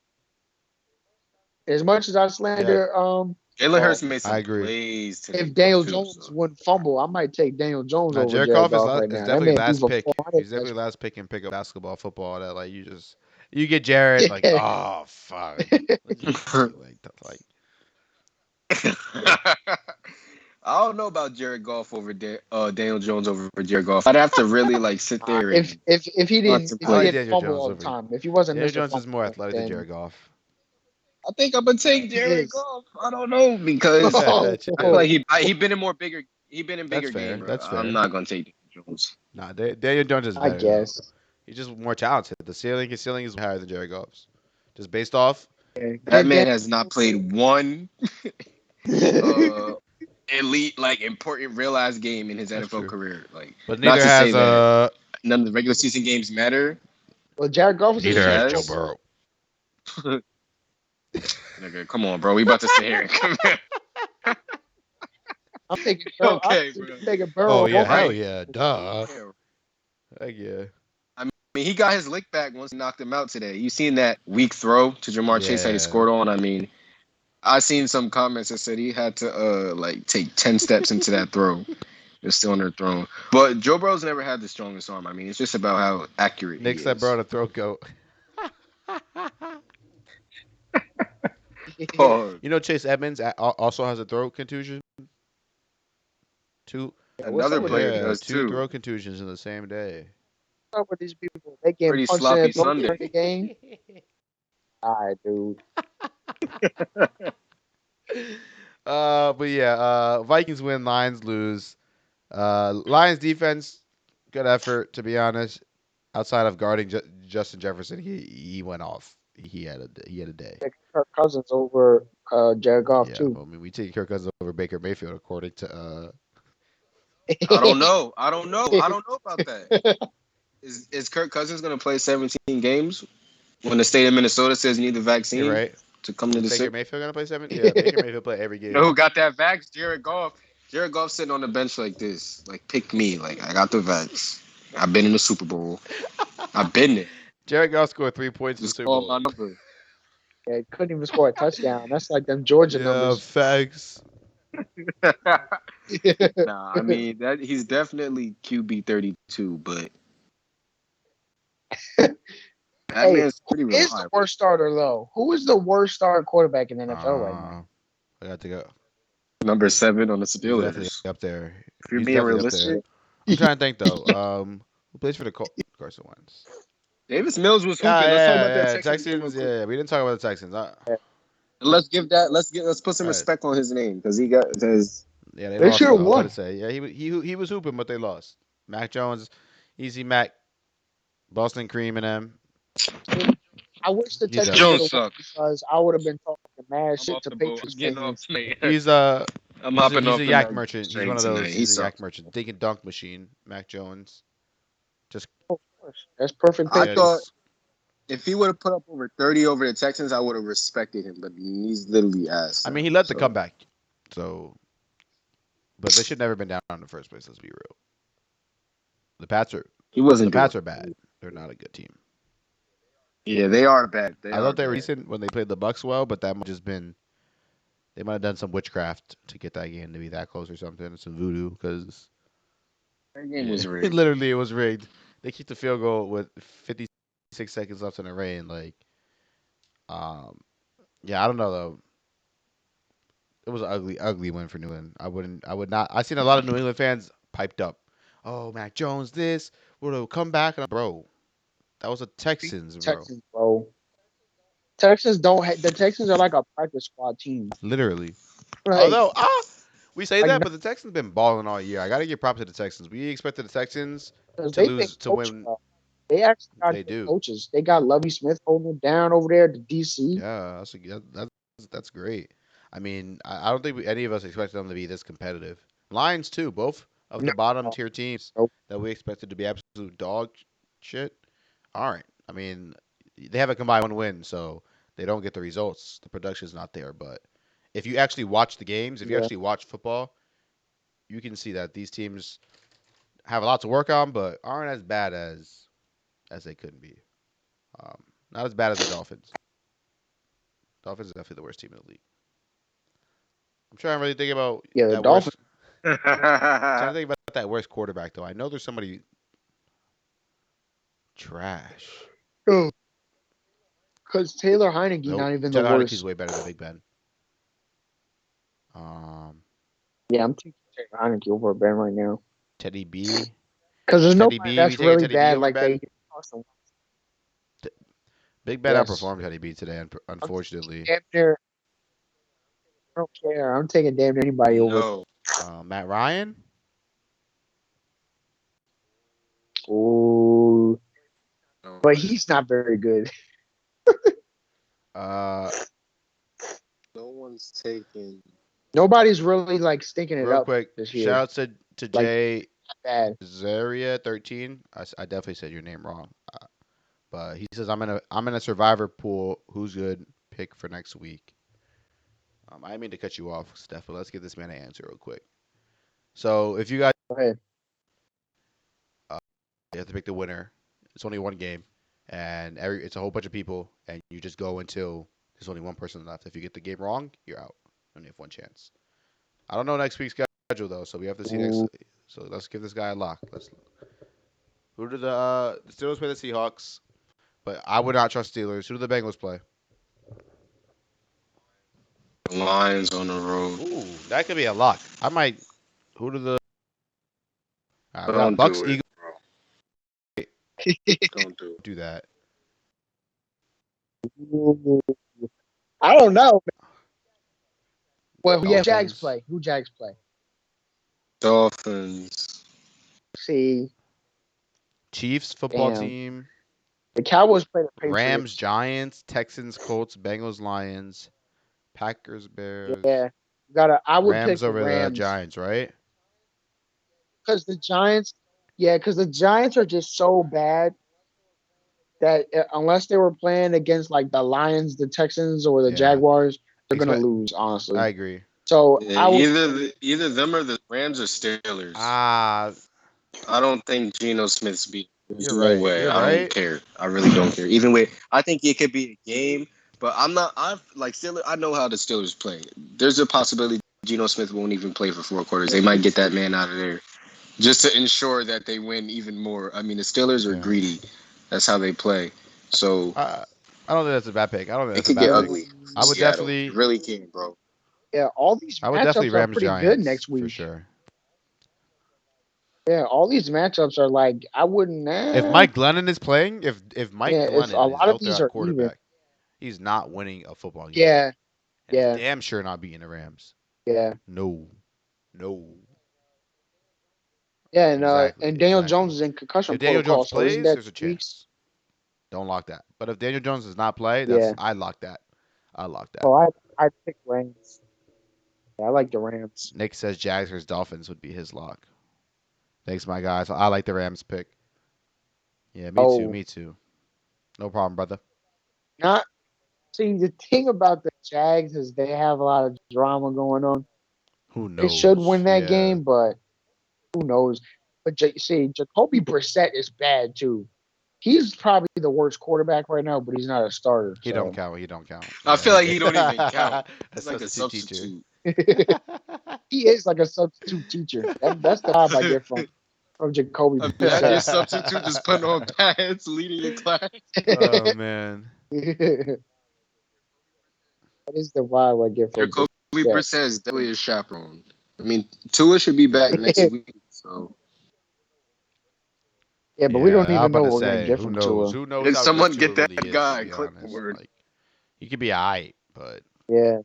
As much as I Yeah, slander Jalen Hurts Goff, made I some agree. plays today if Daniel too. So Jones wouldn't fumble, I might take Daniel Jones Now over Jared Jared Goff Goff right is now. That definitely man threw last for pick. 400. He's definitely last pick in pickup basketball, football. That like you get Jared like Yeah. oh fuck, let's just like I don't know about Jared Goff over Daniel Jones over Jared Goff. I'd have to really like sit there if and if he didn't if I he like contemplate. didn't Daniel fumble Jones all the over time, if he wasn't Daniel missing Jones is more fumbles, athletic than then Jared Goff. I think I'm gonna take he Jared is. Goff. I don't know because I feel Chill. like he been in more bigger. He been in That's bigger fair. games. Bro. That's I'm fair. not gonna take Daniel Jones. Nah, Daniel Jones is I better though. guess. He's just more talented. His ceiling is higher than Jared Goff's. Just based off. Yeah, That give man Daniel has not Jones played one to uh elite like important realized game in his That's NFL true. career. Like But not neither to say has that none of the regular season games matter, well, Jared Goff is a but he neither has Super Joe Bowl has. winner. Burrow. Nigga, come on, bro. We about to sit here and come here. I'm taking Burrow. I'm Okay, bro. taking Oh Burrow yeah, over hell Right. yeah, duh. Yeah. Heck yeah. I mean, he got his lick back once he knocked him out today. You seen that weak throw to Jamar Chase that he Yeah. scored on? I mean, I seen some comments that said he had to like take 10 steps into that throw. It's still underthrown. But Joe Burrow's never had the strongest arm. I mean, it's just about how accurate Nick he said, "Bro, is. the throat goat." Oh, You know, Chase Edmonds also has a throat contusion. Two, Yeah, what's another up with these player people? yeah, does two too. throat contusions in the same day. What's up with these people? They getting Pretty punched in the sloppy throat Sunday. during the game. All right, dude. But yeah, Vikings win, Lions lose. Lions defense, good effort to be honest. Outside of guarding Justin Jefferson, he went off. He had a day. Take Kirk Cousins over Jared Goff Yeah, too. well, I mean, we take Kirk Cousins over Baker Mayfield according to I don't know. I don't know about that. Is Kirk Cousins going to play 17 games when the state of Minnesota says you need the You're vaccine right. to come to Is the Baker city? Mayfield gonna play 7? Yeah, Baker Mayfield play every You know game. who got that vax? Jared Goff. Jared Goff sitting on the bench like this. Like, pick me. Like, I got the vax. I've been in the Super Bowl. I've been there. Jared Goff scored 3 points in the Just Super call Bowl. my number. Yeah, couldn't even score a touchdown. That's like them Georgia Yeah, numbers. facts. Nah, I mean that he's definitely QB 32, but that Hey, man's who pretty is the reliable. worst starter though? Who is the worst starting quarterback in the NFL right now? I got to go. Number 7 on the He's definitely Steelers. up there. If you're He's being definitely up there. realistic, I'm trying to think though. Who plays for the Carson Wentz? Davis Mills was Yeah, hooping. Let's talk about that yeah, yeah. Texans game real Texans. quick. Yeah, we didn't talk about the Texans. Let's put some All right. respect on his name because he got because Yeah, they They lost should though. have I was about to won. say. Yeah, he was hooping, but they lost. Mac Jones, easy Mac, Boston Cream and them. I wish the He's Texans done. would Jones have won sucks. because I would have been talking mad I'm shit off to the boat. I'm Patriots getting off fans. tonight. He's I'm hopping he's a off in yak that merchant. He's train one of tonight. those. He He's a yak sucks. merchant. Dink and dunk machine. Mac Jones. Just Of course. That's perfect I yeah, pitching. thought just if he would have put up over 30 over the Texans, I would have respected him, but he's literally ass I mean, now. he led the So comeback. So, but they should never been down in the first place. Let's be real. The Pats are he wasn't the doing Pats are bad. They're not a good team. Yeah, they are bad. They I thought are they were bad. decent when they played the Bucks well, but that might just been they might have done some witchcraft to get that game to be that close or something, some voodoo. Because That game yeah, was rigged. literally it was rigged. They kicked the field goal with 56 seconds left in the rain. Like, um, yeah, I don't know though. It was an ugly, ugly win for New England. I would not. I seen a lot of New England fans piped up. Oh, Mac Jones, this will come back, and bro, that was the Beat Texans, the bro. Texans, bro. Texans don't. The Texans are like a practice squad team. Literally. Like, Although we say like that, but the Texans been balling all year. I got to give props to the Texans. We expected the Texans because to they've been lose to coached win. well. They actually got They good do. coaches. They got Lovey Smith holding it down over there at the DC. Yeah, that's great. I mean, I don't think any of us expected them to be this competitive. Lions too, both of No, the bottom tier teams nope. that we expected to be absolute dog shit. All right. I mean, they have a combined one win, so they don't get the results. The production's not there, but if you actually watch the games, if you Yeah, actually watch football, you can see that these teams have a lot to work on, but aren't as bad as they could be. Um, Not as bad as the Dolphins. Dolphins are definitely the worst team in the league. I'm trying to really think about yeah. The that Dolphins. worst. Trying to think about that worst quarterback though. I know there's somebody trash. Because Taylor Heineke Nope. not even the Taylor Heineke's worst. way better than Big Ben. Um, Yeah, I'm taking Taylor Heineke over Ben right now. Teddy B. Because there's Teddy nobody B. We that's taking really Teddy B bad over like they Ben. did. Carson Wentz. T- Big Ben Yes, outperformed Teddy B today, I'm taking unfortunately. damn near. I don't care. I'm taking damn near anybody over. No. Matt Ryan. Ooh, No. but he's not very good. Uh, No one's taking. Nobody's really like stinking it Real up quick, this year. shout out to Like Jay bad. Zaria 13. I definitely said your name wrong. But he says I'm in a survivor pool. Who's good? Pick for next week. I didn't mean to cut you off, Steph, but let's give this man an answer real quick. So if you guys Go ahead. you have to pick the winner, it's only one game, and it's a whole bunch of people, and you just go until there's only one person left. If you get the game wrong, you're out. You only have one chance. I don't know next week's schedule though, so we have to see next. Ooh, So let's give this guy a lock. Let's. Who do the Steelers play the Seahawks? But I would not trust Steelers. Who do the Bengals play? Lions on the road. Ooh, that could be a lock. I might. Who do the? We got Don't Bucks, do it, Eagles. bro. Don't do it. Do that. ooh. I don't know. Well, yeah, Jags Dolphins, play. Who Jags play? Dolphins. See, Chiefs football damn. team, The Cowboys play the Rams, Patriots. Giants, Texans, Colts, Bengals, Lions, Packers, Bears, Yeah, gotta. I would pick Rams the over the Rams Giants, right? because the Giants. Yeah, because the Giants are just so bad that unless they were playing against like the Lions, the Texans, or the Yeah. Jaguars, they're gonna Expect. lose. Honestly, I agree. so Yeah, I would. either them or the Rams or Steelers. Ah, I don't think Geno Smith's beat. There's you're no right. way. You're I don't right. care. I really don't care. Even with, I think it could be a game, but I'm not. I've like Steelers. I know how the Steelers play. There's a possibility Geno Smith won't even play for 4 quarters. They might get that man out of there just to ensure that they win even more. I mean, the Steelers are Yeah. greedy. That's how they play. So I I don't think that's a bad pick. I don't think it that's a could get bad pick. ugly I for would Seattle. It definitely really can, bro. Yeah, all these I would definitely matchups are Rams pretty good Giants next for week. sure. Yeah, all these matchups are like I wouldn't. If Mike Glennon is playing, if Mike Yeah, it's a Glennon is lot of out there these at are even. quarterback, he's not winning a football game, Yeah, and he's yeah, damn sure not beating the Rams. yeah, No, no, yeah, exactly, and Daniel exactly. Jones is in concussion If Daniel protocol, Jones so isn't plays, that there's a 2 weeks? chance. Don't lock that. But if Daniel Jones does not play, that's Yeah. I lock that. I lock that. Oh, I pick Rams. Yeah, I like the Rams. Nick says Jags versus Dolphins would be his lock. Thanks, my guys. I like the Rams pick. Yeah, me too. Oh, Me too. No problem, brother. not see the thing about the Jags is they have a lot of drama going on. Who They should knows? win that Yeah. game, but who knows? But see, Jacoby Brissett is bad too. He's probably the worst quarterback right now, but he's not a starter. He don't So count. He don't count. I Yeah, feel he like could. he don't even count. A He's like a substitute teacher. substitute. he is like a substitute teacher. That's the vibe I get from Jacoby Imagine your Brissett. substitute just putting on pads, leading your class. Oh man. that is the vibe I get from Jacoby Brissett. Brissett is definitely a chaperone. I mean, Tua should be back next week, so Yeah, but we Yeah, don't I was even about know to what we're gonna say, get who from knows? Tua. Who knows can how good someone Tua get that really is? To guy a be honest, clipboard? like he could be alright, but Yeah,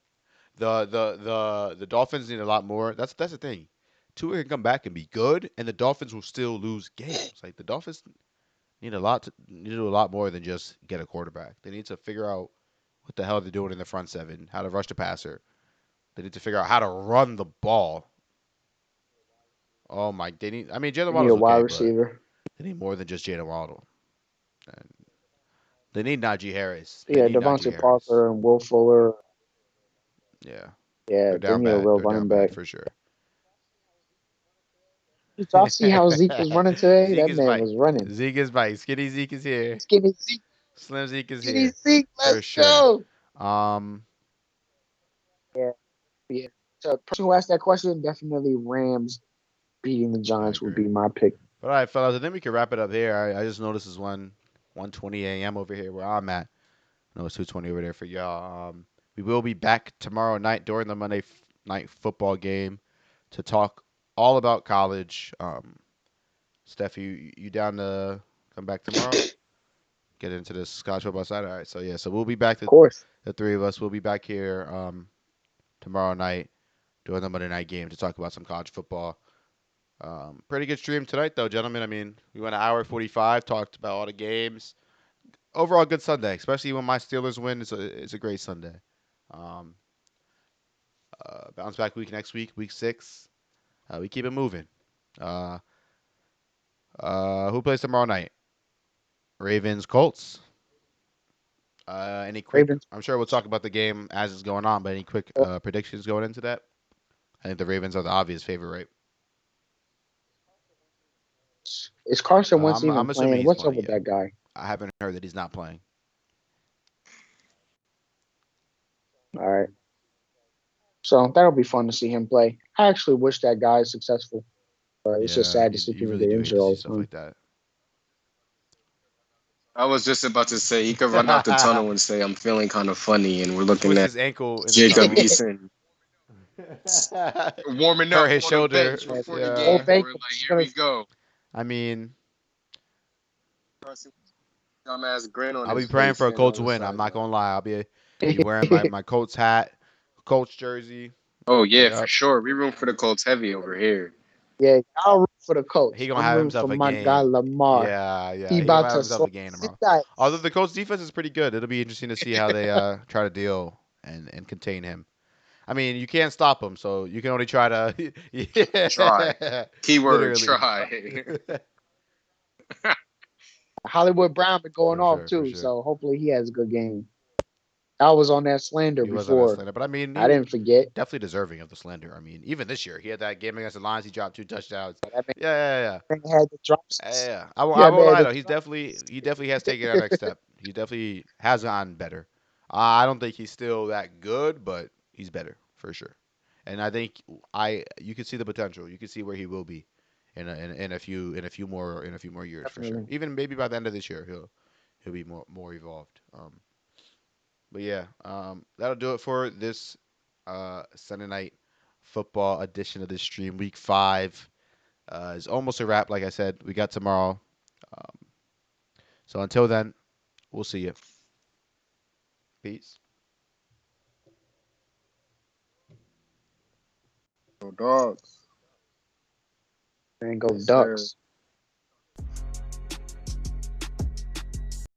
the Dolphins need a lot more. That's the thing. Tua can come back and be good, and the Dolphins will still lose games. Like the Dolphins need to do a lot more than just get a quarterback. They need to figure out what the hell they're doing in the front seven, how to rush the passer. They need to figure out how to run the ball. Oh my, they need. I mean, Jalen we need a Waddle's wide okay, but receiver. they need more than just Jalen Waddle. And they need Najee Harris. They Yeah, need Najee Devontae Harris. Parker and Will Fuller. Yeah, Yeah, they're they down need a bad. real They're running down bad back. for sure. Did y'all see how Zeke was running today? Zeke That is man back. was running. Zeke is back. Skinny Zeke is here. Skinny Zeke, Slim Zeke is skinny here Zeke, for let's sure. go. Um, Yeah, yeah. So, person who asked that question, definitely Rams beating the I Giants would agree. be my pick. But all right, fellas, I think we can wrap it up here. I just noticed it's 1:20 a.m. over here where I'm at. I know it's 2:20 over there for y'all. We will be back tomorrow night during the Monday night football game to talk all about college. Steph, you down to come back tomorrow? Get into this college football side. All right, so yeah, so we'll be back. Of course. The three of us will be back here tomorrow night during the Monday night game to talk about some college football. Pretty good stream tonight, though, gentlemen. I mean, we went an hour 45, talked about all the games. Overall, good Sunday, especially when my Steelers win. It's a great Sunday. Um, Bounce back week next week, week 6. We keep it moving. Uh, who plays tomorrow night? Ravens, Colts. Any quick? Ravens. I'm sure we'll talk about the game as it's going on, but any quick predictions going into that? I think the Ravens are the obvious favorite, right? Is Carson Wentz even I'm assuming playing? he's What's up playing. with Yeah, that guy? I haven't heard that he's not playing. All right. So that'll be fun to see him play. I actually wish that guy is successful, but it's just Yeah, sad to see you people really get do hate injured to see all the stuff time. like that. I was just about to say he could run out the tunnel and say, "I'm feeling kind of funny," and we're looking Twist at his ankle in the Jacob tunnel. Eason warming up Hurt his on the shoulder. bench Yeah, before the both Yeah. game. We're ankles like, is "Here gonna we go." I mean, Dumbass grin on I'll be his praying face for a standing on Colts the win. I'm not sideline. gonna lie. I'll be wearing my Colts hat, Colts jersey. Oh yeah, for Yep. sure. We room for the Colts heavy over here. Yeah, I'll root for the He Colts. gonna I'm have rooting for himself a my guy game. Lamar. Yeah, He yeah. He gonna about have to himself a slice game the tomorrow. Although dice. the Colts defense is pretty good, it'll be interesting to see how they try to deal and contain him. I mean, you can't stop him, so you can only try to. Try. Yeah, Keyword literally. try. Hollywood Brown been going For off sure, for too, sure. so hopefully he has a good game. I was on that slander He was on that before. slander, but I mean, I he didn't forget. definitely deserving of the slander. I mean, even this year, he had that game against the Lions. He dropped 2 touchdowns. That Yeah, yeah, yeah. man had the Yeah, drops. yeah. I Yeah, won't man, lie the though. drops. He definitely has taken that next step. He definitely has gotten better. I don't think he's still that good, but he's better for sure. And I think I you can see the potential. You can see where he will be in a few more years for sure. Definitely. Even maybe by the end of this year, he'll be more evolved. But yeah, that'll do it for this Sunday night football edition of this stream. Week 5 is almost a wrap. Like I said, we got tomorrow. Um, so until then, we'll see you. Peace. Go dogs. Man, go Yes, sir. Ducks.